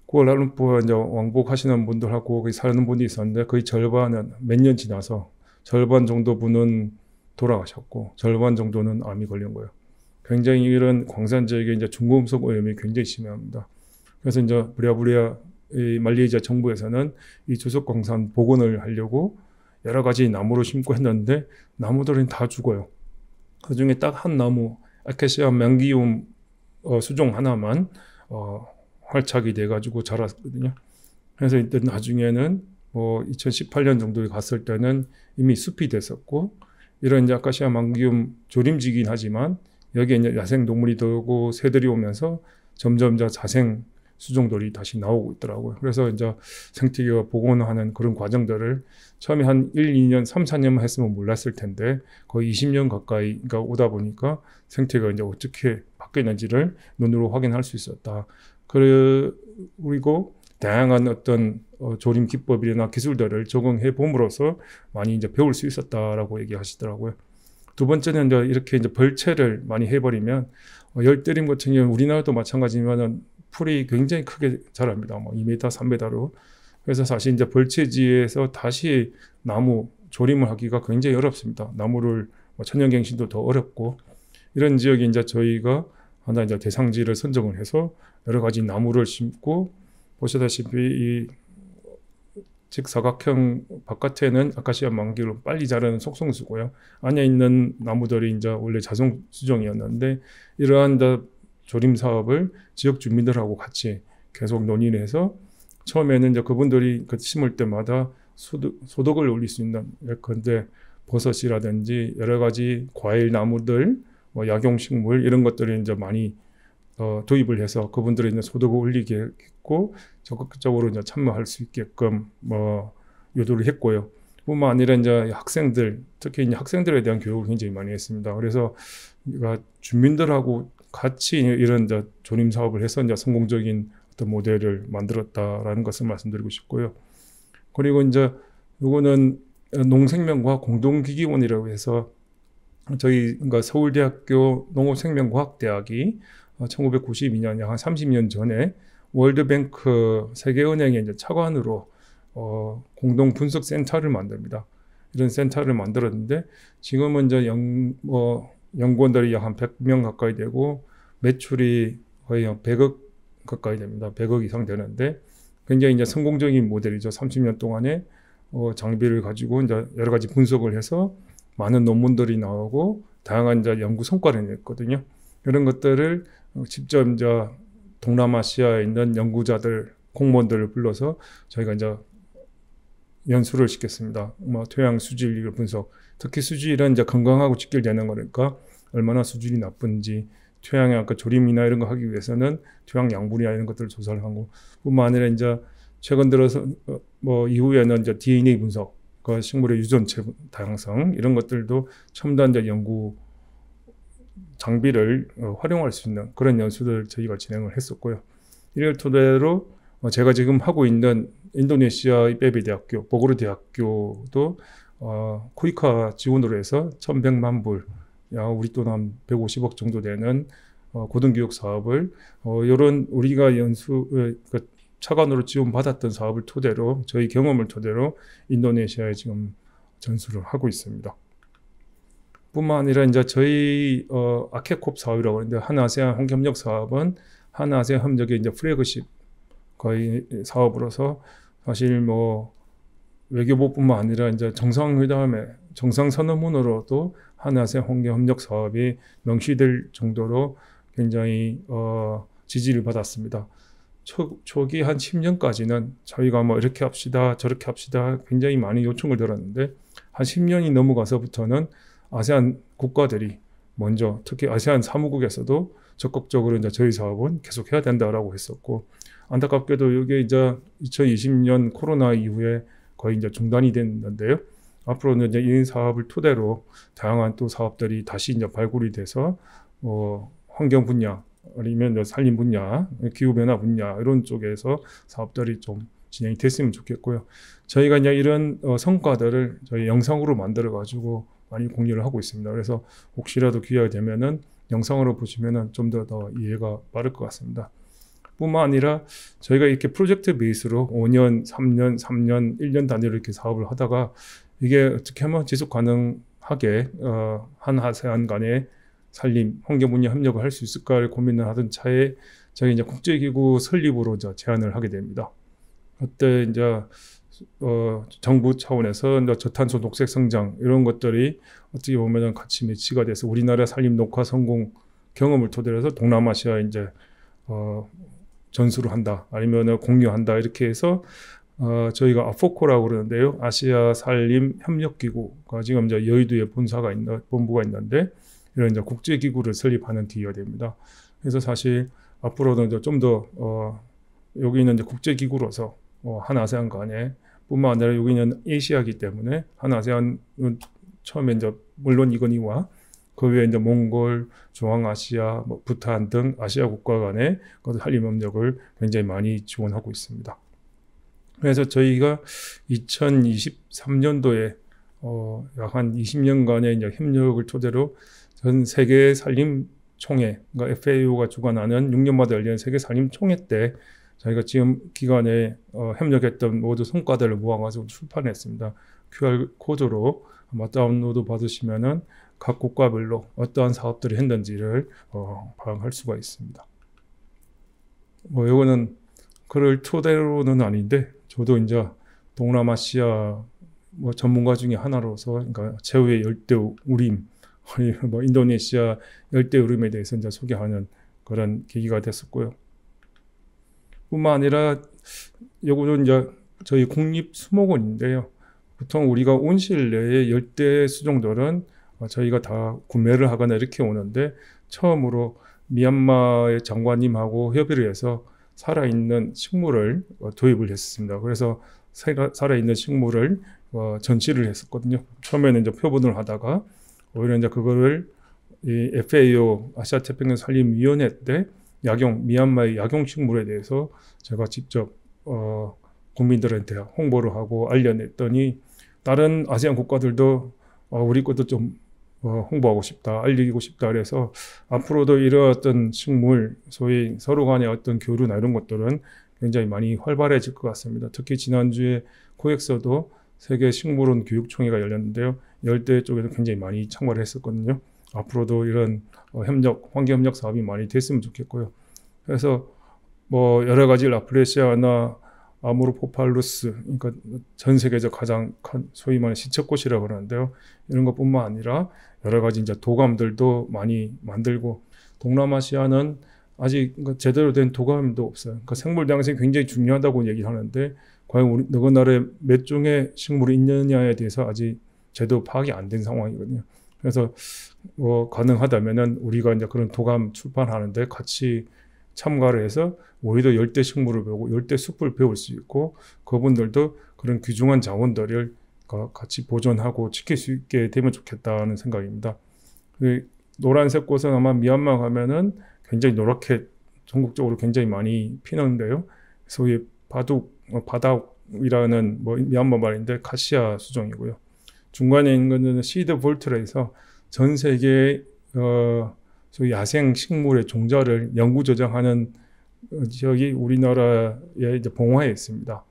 쿠알라룸푸르 이제 왕복하시는 분들하고 거기 사는 분이 있었는데, 거의 절반은 몇 년 지나서 절반 정도 분은 돌아가셨고 절반 정도는 암이 걸린 거예요. 굉장히 이런 광산 지역에 이제 중금속 오염이 굉장히 심합니다. 그래서 이제 부랴부랴 이 말레이시아 정부에서는 이 주석 광산 복원을 하려고 여러 가지 나무를 심고 했는데 나무들은 다 죽어요. 그 중에 딱 한 나무, 아카시아 망기움 수종 하나만 활착이 돼가지고 자랐거든요. 그래서 이때 나중에는 2018년 정도에 갔을 때는 이미 숲이 됐었고, 이런 이제 아카시아 망기움 조림지긴 하지만 여기에 이제 야생 동물이 들고 새들이 오면서 점점 자생 수종들이 다시 나오고 있더라고요. 그래서 이제 생태계가 복원하는 그런 과정들을 처음에 한 1, 2년, 3, 4년만 했으면 몰랐을 텐데 거의 20년 가까이가 오다 보니까 생태계가 이제 어떻게 바뀌었는지를 눈으로 확인할 수 있었다. 그리고 다양한 어떤 조림 기법이나 기술들을 적용해 봄으로써 많이 이제 배울 수 있었다라고 얘기하시더라고요. 두 번째는 이제 이렇게 이제 벌채를 많이 해버리면 열대림 같은 경우는 우리나라도 마찬가지지만은 풀이 굉장히 크게 자랍니다. 2m, 3m로. 그래서 사실 이제 벌채지에서 다시 나무 조림을 하기가 굉장히 어렵습니다. 나무를 천연갱신도 더 어렵고, 이런 지역에 이제 저희가 하나 이제 대상지를 선정을 해서 여러 가지 나무를 심고, 보시다시피 이 직사각형 바깥에는 아카시아 망기로 빨리 자라는 속성수고요. 안에 있는 나무들이 이제 원래 자성 수종이었는데, 이러한 조림 사업을 지역 주민들하고 같이 계속 논의를 해서 처음에는 이제 그분들이 심을 때마다 소득을 올릴 수 있는, 예컨대 버섯이라든지 여러 가지 과일 나무들, 약용식물 이런 것들을 이제 많이 도입을 해서 그분들이 이제 소득을 올리게 했고 적극적으로 이제 참여할 수 있게끔 유도를 했고요. 뿐만 아니라 이제 학생들, 특히 이제 학생들에 대한 교육을 굉장히 많이 했습니다. 그래서 주민들하고 같이 이런 이제 조림 사업을 해서 이제 성공적인 어떤 모델을 만들었다라는 것을 말씀드리고 싶고요. 그리고 이제 이거는 농생명과학 공동기기원이라고 해서 저희 그러니까 서울대학교 농업생명과학대학이 1992년 약 한 30년 전에 월드뱅크 세계은행의 이제 차관으로 공동 분석 센터를 만듭니다. 이런 센터를 만들었는데 지금은 이제 연구원들이 약 한 100명 가까이 되고 매출이 거의 100억 가까이 됩니다. 100억 이상 되는데 굉장히 이제 성공적인 모델이죠. 30년 동안에 장비를 가지고 이제 여러 가지 분석을 해서 많은 논문들이 나오고 다양한 이제 연구 성과를 냈거든요. 이런 것들을 직접 이제 동남아시아에 있는 연구자들, 공무원들을 불러서 저희가 이제 연수를 시켰습니다. 토양 수질 분석, 특히 수질은 이제 건강하고 직결되는 거니까 얼마나 수질이 나쁜지, 토양의 아까 조림이나 이런 거 하기 위해서는 토양 양분이나 이런 것들을 조사를 하고, 뿐만 아니라 이제 최근 들어서 뭐 이후에는 이제 DNA 분석, 그 식물의 유전체 다양성 이런 것들도 첨단 연구 장비를 활용할 수 있는 그런 연수를 저희가 진행을 했었고요. 이를 토대로 제가 지금 하고 있는 인도네시아 이베베 대학교, 보고르 대학교도 코이카 지원으로 해서 1,100만 불, 약 우리 돈 한 150억 정도 되는 고등교육 사업을 이런 우리가 차관으로 지원받았던 사업을 토대로 저희 경험을 토대로 인도네시아에 지금 전수를 하고 있습니다. 뿐만 아니라 이제 저희 아케콥 사업이라고 하는데 한아세안 환경협력 사업은 한아세안 협력의 이제 플래그십 거의 사업으로서 사실 뭐 외교부뿐만 아니라 이제 정상회담의 정상선언문으로도 한아세안 환경협력 사업이 명시될 정도로 굉장히 지지를 받았습니다. 초기 한 10년까지는 저희가 뭐 이렇게 합시다 저렇게 합시다 굉장히 많이 요청을 들었는데 한 10년이 넘어가서부터는 아세안 국가들이 먼저 특히 아세안 사무국에서도 적극적으로 이제 저희 사업은 계속 해야 된다라고 했었고 안타깝게도 이게 이제 2020년 코로나 이후에 거의 이제 중단이 됐는데요. 앞으로는 이제 이 사업을 토대로 다양한 또 사업들이 다시 이제 발굴이 돼서 환경 분야 아니면 산림 분야, 기후 변화 분야 이런 쪽에서 사업들이 좀 진행이 됐으면 좋겠고요. 저희가 이제 이런 성과들을 저희 영상으로 만들어 가지고 많이 공유를 하고 있습니다. 그래서 혹시라도 기회가 되면은 영상으로 보시면은 좀 더 이해가 빠를 것 같습니다. 뿐만 아니라 저희가 이렇게 프로젝트 베이스로 5년, 3년, 1년 단위로 이렇게 사업을 하다가 이게 어떻게 하면 지속 가능하게 한아세안 간의 산림, 환경 분야 협력을 할 수 있을까를 고민을 하던 차에 저희 이제 국제기구 설립으로 이제 제안을 하게 됩니다. 그때 이제 정부 차원에서 이제 저탄소 녹색 성장 이런 것들이 어떻게 보면은 같이 매치가 돼서 우리나라 산림 녹화 성공 경험을 토대로 해서 동남아시아에 이제 전수를 한다 아니면 공유한다 이렇게 해서 저희가 아포코라고 그러는데요. 아시아 산림 협력기구가 지금 이제 여의도에 본부가 있는데 이런 이제 국제기구를 설립하는 기회가 됩니다. 그래서 사실 앞으로는 이제 좀 더 여기는 이제 국제기구로서 한아세안 간에 뿐만 아니라 여기는 아시아이기 때문에 한아세안은 처음에 이제 물론 이건희와 그 외에 이제 몽골, 중앙아시아, 뭐 부탄 등 아시아 국가 간의 산림 협력을 굉장히 많이 지원하고 있습니다. 그래서 저희가 2023년도에 약 한 20년간의 이제 협력을 토대로 전 세계 산림 총회, 그러니까 FAO가 주관하는 6년마다 열리는 세계 산림 총회 때 저희가 지금 기간에 협력했던 모두 성과들을 모아가지고 출판했습니다. QR 코드로 아마 다운로드 받으시면은 각 국가별로 어떠한 사업들을 했는지를 파악할 수가 있습니다. 뭐 이거는 그럴 토대로는 아닌데 저도 이제 동남아시아 뭐 전문가 중에 하나로서 그러니까 최후의 열대우림, 뭐 인도네시아 열대우림에 대해서 이제 소개하는 그런 계기가 됐었고요. 뿐만 아니라 요거는 이제 저희 국립수목원인데요. 보통 우리가 온실 내의 열대 수종들은 저희가 다 구매를 하거나 이렇게 오는데 처음으로 미얀마의 장관님하고 협의를 해서 살아있는 식물을 도입을 했습니다. 그래서 살아있는 식물을 전시를 했었거든요. 처음에는 이제 표본을 하다가 오히려 이제 그거를 이 FAO 아시아태평양 산림위원회 때 미얀마의 약용 식물에 대해서 제가 직접 국민들한테 홍보를 하고 알려냈더니 다른 아세안 국가들도 우리 것도 좀 홍보하고 싶다, 알리고 싶다 그래서 앞으로도 이런 어떤 식물, 소위 서로 간의 어떤 교류나 이런 것들은 굉장히 많이 활발해질 것 같습니다. 특히 지난주에 코엑스도 세계 식물원 교육총회가 열렸는데요. 열대 쪽에서 굉장히 많이 참가를 했었거든요. 앞으로도 이런 환경협력 사업이 많이 됐으면 좋겠고요. 그래서 뭐 여러 가지 라플레시아나 아모르포팔루스, 그러니까 전 세계적 가장 큰 소위 말하는 시척꽃이라고 그러는데요. 이런 것뿐만 아니라 여러 가지 이제 도감들도 많이 만들고 동남아시아는 아직 제대로 된 도감도 없어요. 그러니까 생물 다양성이 굉장히 중요하다고 얘기를 하는데 과연 우리 나라에 몇 종의 식물이 있느냐에 대해서 아직 제대로 파악이 안 된 상황이거든요. 그래서 가능하다면은 우리가 이제 그런 도감 출판하는데 같이 참가를 해서 오히려 열대 식물을 배우고 열대 숲을 배울 수 있고 그분들도 그런 귀중한 자원들을 같이 보존하고 지킬 수 있게 되면 좋겠다는 생각입니다. 노란색 꽃은 아마 미얀마 가면은 굉장히 노랗게 전국적으로 굉장히 많이 피는데요. 소위 바닥이라는 미얀마 말인데 카시아 수종이고요. 중간에 있는 거는 시드 볼트라 해서 전 세계 소위 야생 식물의 종자를 영구 저장하는 지역이 우리나라에 이제 봉화에 있습니다.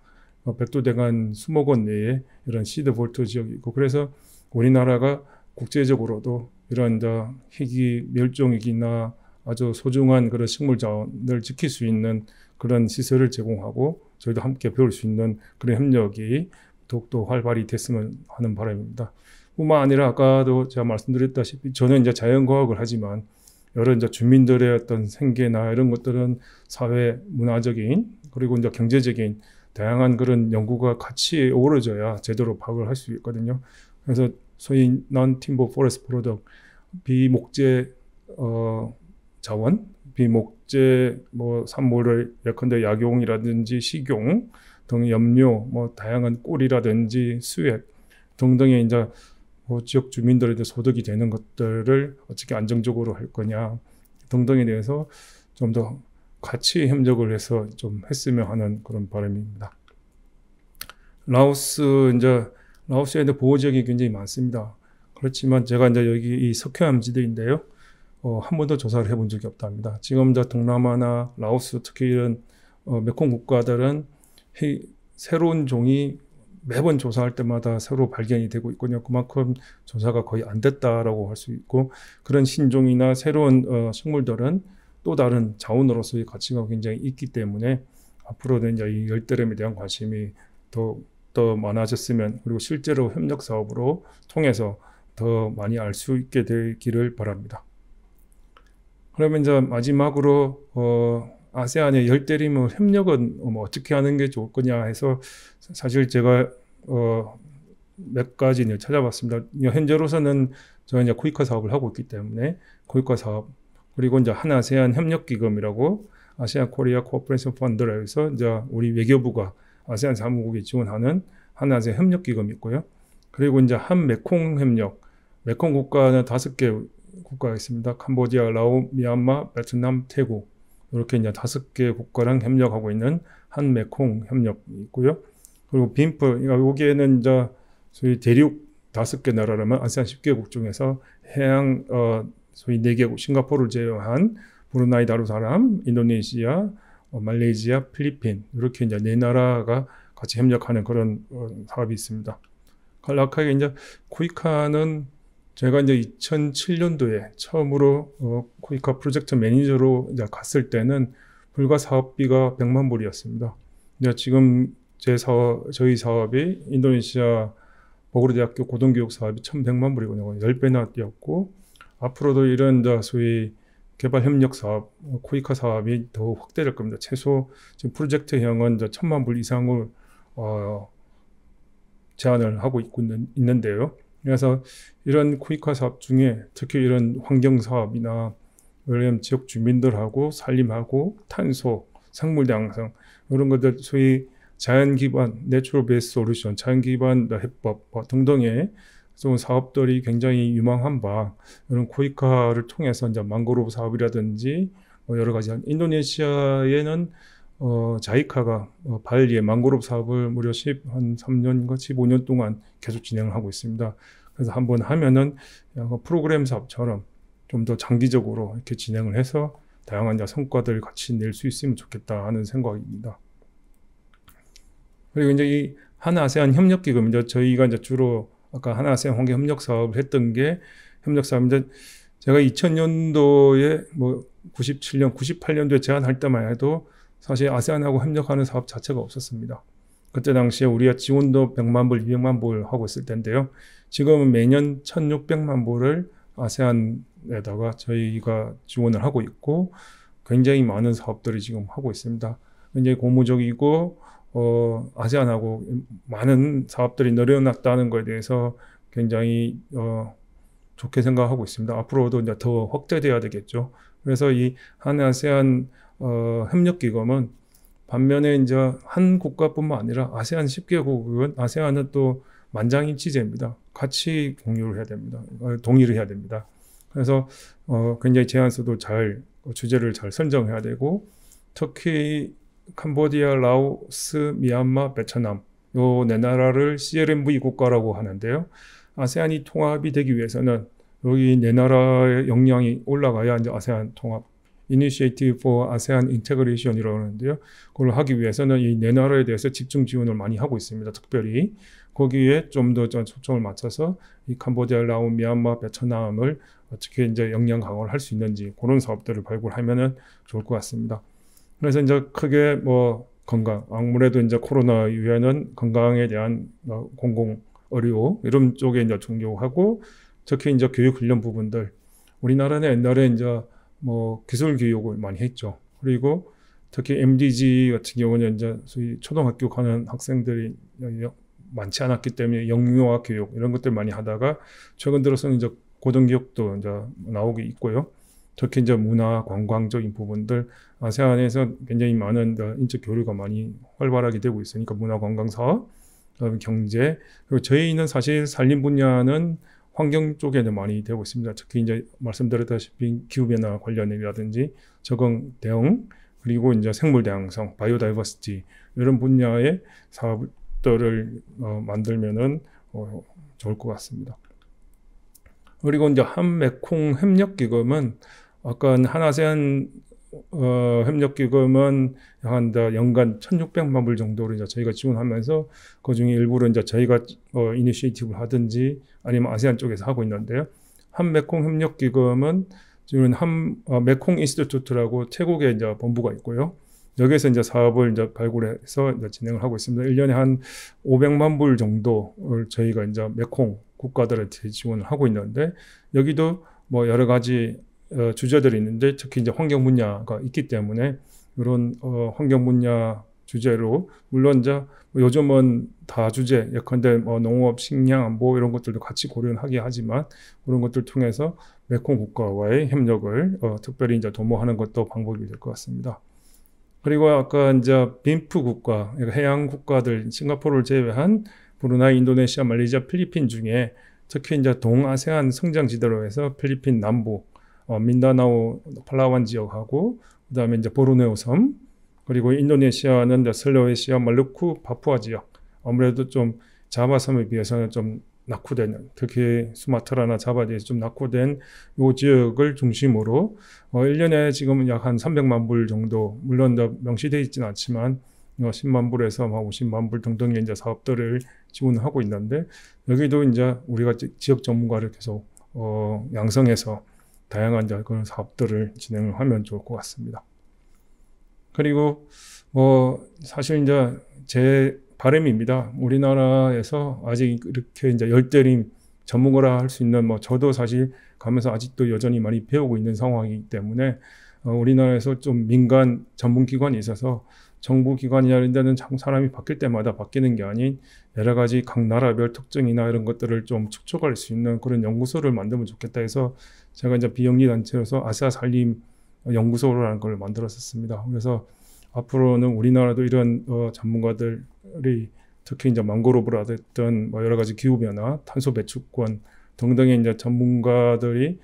백두대간 수목원 내에 이런 시드 볼트 지역이 있고 그래서 우리나라가 국제적으로도 이런 희귀 멸종위기나 아주 소중한 그런 식물 자원을 지킬 수 있는 그런 시설을 제공하고 저희도 함께 배울 수 있는 그런 협력이 더욱더 활발히 됐으면 하는 바람입니다. 뿐만 아니라 아까도 제가 말씀드렸다시피 저는 이제 자연과학을 하지만 여러 이제 주민들의 어떤 생계나 이런 것들은 사회 문화적인 그리고 이제 경제적인 다양한 그런 연구가 같이 어우러져야 제대로 파악을 할 수 있거든요. 그래서 소위 non-timber forest product 비목재 자원, 비목재 산물을 예컨대 약용이라든지 식용 등 염료, 다양한 꿀이라든지 수액 등등의 이제 지역 주민들의 소득이 되는 것들을 어떻게 안정적으로 할 거냐 등등에 대해서 좀 더 같이 협력을 해서 좀 했으면 하는 그런 바람입니다. 라오스에는 보호지역이 굉장히 많습니다. 그렇지만 제가 이제 여기 이 석회암지대인데요. 한 번도 조사를 해본 적이 없답니다. 지금 동남아나 라오스 특히 이런 메콩 국가들은 새로운 종이 매번 조사할 때마다 새로 발견이 되고 있거든요. 그만큼 조사가 거의 안 됐다라고 할 수 있고 그런 신종이나 새로운 식물들은 또 다른 자원으로서의 가치가 굉장히 있기 때문에 앞으로는 이제 이 열대림에 대한 관심이 더 많아졌으면 그리고 실제로 협력 사업으로 통해서 더 많이 알 수 있게 되기를 바랍니다. 그러면 이제 마지막으로 아세안의 열대림 협력은 어떻게 하는 게 좋을 거냐 해서 사실 제가 몇 가지 찾아봤습니다. 현재로서는 저희 이제 코이카 사업을 하고 있기 때문에 코이카 사업 그리고 이제 한아세안 협력기금이라고 아세안 코리아 코퍼레이션 펀드라 해서 이제 우리 외교부가 아세안 사무국에 지원하는 한아세안 협력기금이 있고요. 그리고 이제 한메콩 협력, 메콩 국가는 5개 국가가 있습니다. 캄보디아, 라오, 미얀마, 베트남, 태국 이렇게 이제 5개 국가랑 협력하고 있는 한메콩 협력이 있고요. 그리고 빈프, 여기에는 이제 소위 대륙 5개 나라라면 아세안 10개국 중에서 해양 소위 4개국, 싱가포르를 제외한 브루나이 다루사람, 인도네시아, 말레이시아, 필리핀 이렇게 이제 4나라가 같이 협력하는 그런 사업이 있습니다. 간략하게 이제 코이카는 제가 이제 2007년도에 처음으로 코이카 프로젝트 매니저로 이제 갔을 때는 불과 사업비가 100만 불이었습니다. 이제 지금 저희 사업이 인도네시아 버그르대학교 고등교육 사업이 1,100만 불이거든요. 10배나 뛰었고 앞으로도 이런 소위 개발 협력 사업, 코이카 사업이 더 확대될 겁니다. 최소 지금 프로젝트형은 1,000만 불 이상을 제안을 하고 있는데요. 그래서 이런 코이카 사업 중에 특히 이런 환경 사업이나 지역 주민들하고 산림하고 탄소, 생물 다양성 이런 것들 소위 자연 기반 내추럴 베이스 솔루션, 자연 기반 해법 등등의 사업들이 굉장히 유망한 바 이런 코이카를 통해서 이제 망그로브 사업이라든지 여러 가지 인도네시아에는 자이카가 발리에 망그로브 사업을 무려 13년인가 15년 동안 계속 진행을 하고 있습니다. 그래서 한번 하면은 프로그램 사업처럼 좀 더 장기적으로 이렇게 진행을 해서 다양한 성과들을 같이 낼 수 있으면 좋겠다 하는 생각입니다. 그리고 이제 이 한아세안 협력기금 이제 저희가 이제 주로 아까 한아세안 환경 협력 사업을 했던 게 협력 사업인데 제가 2000년도에 97년, 98년도에 제안할 때만 해도 사실 아세안하고 협력하는 사업 자체가 없었습니다. 그때 당시에 우리가 지원도 100만 불, 200만 불 하고 있을 텐데요. 지금은 매년 1,600만 불을 아세안에다가 저희가 지원을 하고 있고 굉장히 많은 사업들이 지금 하고 있습니다. 굉장히 고무적이고 아세안하고 많은 사업들이 늘어났다는 것에 대해서 굉장히 좋게 생각하고 있습니다. 앞으로도 이제 더 확대돼야 되겠죠. 그래서 이 한아세안 협력기금은 반면에 이제 한 국가뿐만 아니라 아세안 10개국은 아세안은 또 만장일치제입니다. 같이 공유를 해야 됩니다. 동의를 해야 됩니다. 그래서 굉장히 제안서도 잘 주제를 잘 선정해야 되고 특히 캄보디아, 라오스, 미얀마, 베트남 요 네 나라를 CLMV 국가라고 하는데요. 아세안이 통합이 되기 위해서는 여기 네 나라의 역량이 올라가야 이제 아세안 통합 Initiative for ASEAN Integration이라고 하는데요. 그걸 하기 위해서는 이 네 나라에 대해서 집중 지원을 많이 하고 있습니다. 특별히 거기에 좀 더 초점을 맞춰서 이 캄보디아, 라오스, 미얀마, 베트남을 어떻게 이제 역량 강화를 할 수 있는지 그런 사업들을 발굴하면은 좋을 것 같습니다. 그래서 이제 크게 뭐 건강 아무래도 이제 코로나 이후에는 건강에 대한 공공 의료 이런 쪽에 이제 중요하고 특히 이제 교육 훈련 부분들 우리나라는 옛날에 이제 뭐 기술 교육을 많이 했죠. 그리고 특히 MDG 같은 경우는 이제 소위 초등학교 가는 학생들이 많지 않았기 때문에 영유아 교육 이런 것들 많이 하다가 최근 들어서는 이제 고등교육도 이제 나오고 있고요. 특히 이제 문화 관광적인 부분들 아세안에서 굉장히 많은 인적 교류가 많이 활발하게 되고 있으니까 문화 관광 사업, 그다음에 경제 그리고 저희는 사실 산림 분야는 환경 쪽에는 많이 되고 있습니다. 특히 이제 말씀드렸다시피 기후변화 관련이라든지 적응 대응 그리고 이제 생물 다양성, 바이오다이버시티 이런 분야의 사업들을 만들면은 좋을 것 같습니다. 그리고 이제 한메콩 협력기금은 아까 한아세안 협력기금은 한 연간 1,600만 불 정도로 이제 저희가 지원하면서 그 중에 일부를 이제 저희가 이니시에이티브를 하든지 아니면 아세안 쪽에서 하고 있는데요. 한메콩 협력기금은 지금 메콩 인스티튜트라고 태국에 이제 본부가 있고요. 여기에서 이제 사업을 이제 발굴해서 이제 진행을 하고 있습니다. 1년에 한 500만 불 정도를 저희가 이제 메콩 국가들한테 지원을 하고 있는데 여기도 뭐 여러 가지 주제들이 있는데 특히 이제 환경 분야가 있기 때문에 이런 환경 분야 주제로 물론 이제 요즘은 다 주제 예컨대 뭐 농업, 식량, 안보 이런 것들도 같이 고려하게 하지만 그런 것들 통해서 메콩 국가와의 협력을 특별히 이제 도모하는 것도 방법이 될 것 같습니다. 그리고 아까 이제 빈프 국가, 해양 국가들 싱가포르를 제외한 브루나이, 인도네시아, 말레이시아, 필리핀 중에 특히 이제 동아세안 성장지대로 해서 필리핀 남부, 민다나오, 팔라완 지역하고 그다음에 이제 보르네오 섬 그리고 인도네시아는 이제 슬라웨시아, 말루쿠, 파푸아 지역 아무래도 좀 자바 섬에 비해서는 좀 낙후된 특히 수마트라나 자바에서 좀 낙후된 이 지역을 중심으로 1년에 지금 약 한 300만 불 정도 물론 명시되어 있지는 않지만 10만 불에서 50만 불 등등의 이제 사업들을 지원하고 있는데 여기도 이제 우리가 지역 전문가를 계속 양성해서 다양한 이제 그런 사업들을 진행을 하면 좋을 것 같습니다. 그리고 사실 이제 제 바람입니다. 우리나라에서 아직 이렇게 이제 열대림 전문가라 할 수 있는 저도 사실 가면서 아직도 여전히 많이 배우고 있는 상황이기 때문에 우리나라에서 좀 민간 전문 기관이 있어서 정부 기관이나 이런 데는 사람이 바뀔 때마다 바뀌는 게 아닌 여러 가지 각 나라별 특징이나 이런 것들을 좀 축적할 수 있는 그런 연구소를 만들면 좋겠다 해서 제가 이제 비영리 단체로서 아시아 산림 연구소라는 걸 만들었었습니다. 그래서 앞으로는 우리나라도 이런 전문가들이 특히 이제 망그로브라든 여러 가지 기후변화, 탄소 배출권 등등의 이제 전문가들이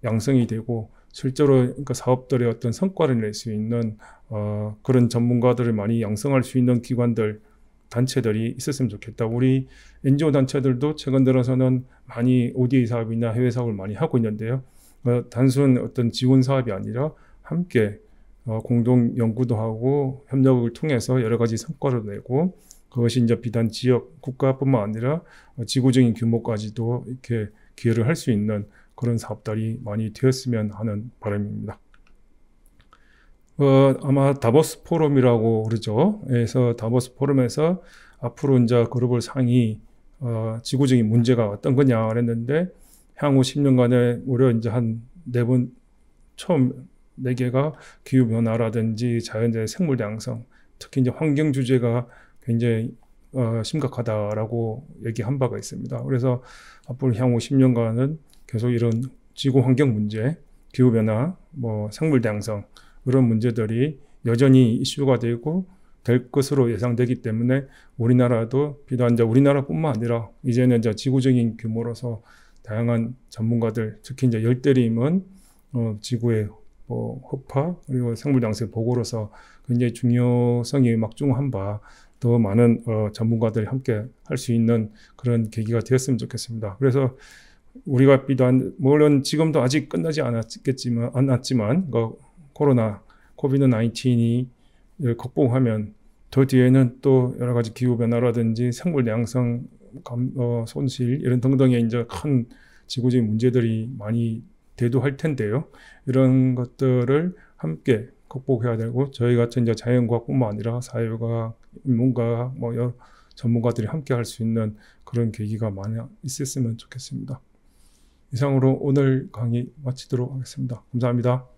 양성이 되고 실제로 그러니까 사업들의 어떤 성과를 낼 수 있는 그런 전문가들을 많이 양성할 수 있는 기관들, 단체들이 있었으면 좋겠다. 우리 NGO 단체들도 최근 들어서는 많이 ODA 사업이나 해외 사업을 많이 하고 있는데요. 단순 어떤 지원 사업이 아니라 함께 공동 연구도 하고 협력을 통해서 여러 가지 성과를 내고 그것이 이제 비단 지역 국가뿐만 아니라 지구적인 규모까지도 이렇게 기여를 할 수 있는 그런 사업들이 많이 되었으면 하는 바람입니다. 아마 다보스 포럼이라고 그러죠. 그래서 다보스 포럼에서 앞으로 이제 글로벌 상위 지구적인 문제가 어떤 거냐 그랬는데 향후 10년간에 무려 이제 한 4번 처음 4개가 기후변화라든지 자연재해 생물 다양성 특히 이제 환경 주제가 굉장히 심각하다라고 얘기한 바가 있습니다. 그래서 앞으로 향후 10년간은 계속 이런 지구 환경 문제, 기후변화, 생물 다양성 그런 문제들이 여전히 이슈가 되고 될 것으로 예상되기 때문에 우리나라도 비단 이제 우리나라뿐만 아니라 이제는 이제 지구적인 규모로서 다양한 전문가들, 특히 이제 열대림은 지구의 허파 그리고 생물 양세 보고로서 굉장히 중요성이 막중한 바 더 많은 전문가들이 함께 할 수 있는 그런 계기가 되었으면 좋겠습니다. 그래서 우리가 비단 물론 지금도 아직 끝나지 않았지만 코로나 코비드-19이 극복하면 더 뒤에는 또 여러 가지 기후 변화라든지 생물 다양성 손실 이런 등등의 이제 큰 지구적인 문제들이 많이 대두할 텐데요. 이런 것들을 함께 극복해야 되고 저희 같은 이제 자연과학뿐만 아니라 사회과학, 인문과학, 여러 전문가들이 함께 할 수 있는 그런 계기가 많이 있었으면 좋겠습니다. 이상으로 오늘 강의 마치도록 하겠습니다. 감사합니다.